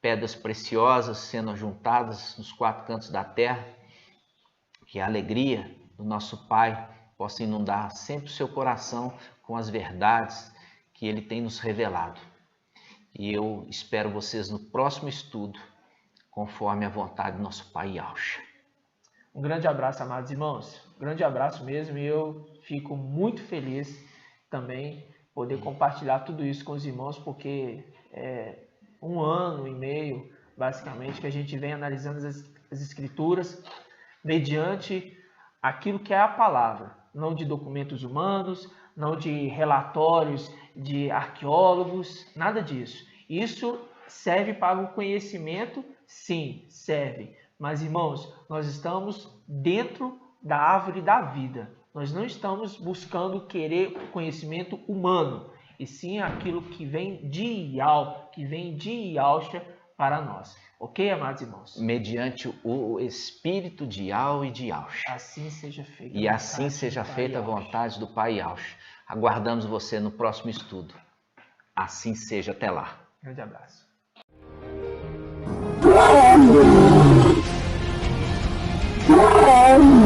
Pedras preciosas sendo juntadas nos quatro cantos da terra. Que a alegria do nosso Pai possa inundar sempre o seu coração com as verdades que Ele tem nos revelado. E eu espero vocês no próximo estudo, conforme a vontade do nosso Pai Yahushua. Um grande abraço, amados irmãos. Um grande abraço mesmo. E eu fico muito feliz também poder compartilhar tudo isso com os irmãos, porque é 1 ano e meio, basicamente, que a gente vem analisando as Escrituras mediante aquilo que é a palavra, não de documentos humanos, não de relatórios de arqueólogos, nada disso. Isso serve para o conhecimento? Sim, serve. Mas, irmãos, nós estamos dentro da árvore da vida. Nós não estamos buscando querer conhecimento humano, e sim aquilo que vem de Yahweh, que vem de Yahushua para nós. Ok, amados irmãos? Mediante o Espírito de Yahweh e de Yahushua. Assim seja feita. E assim seja feita a vontade do Pai Yahushua. Aguardamos você no próximo estudo. Assim seja, até lá. Grande abraço. Oh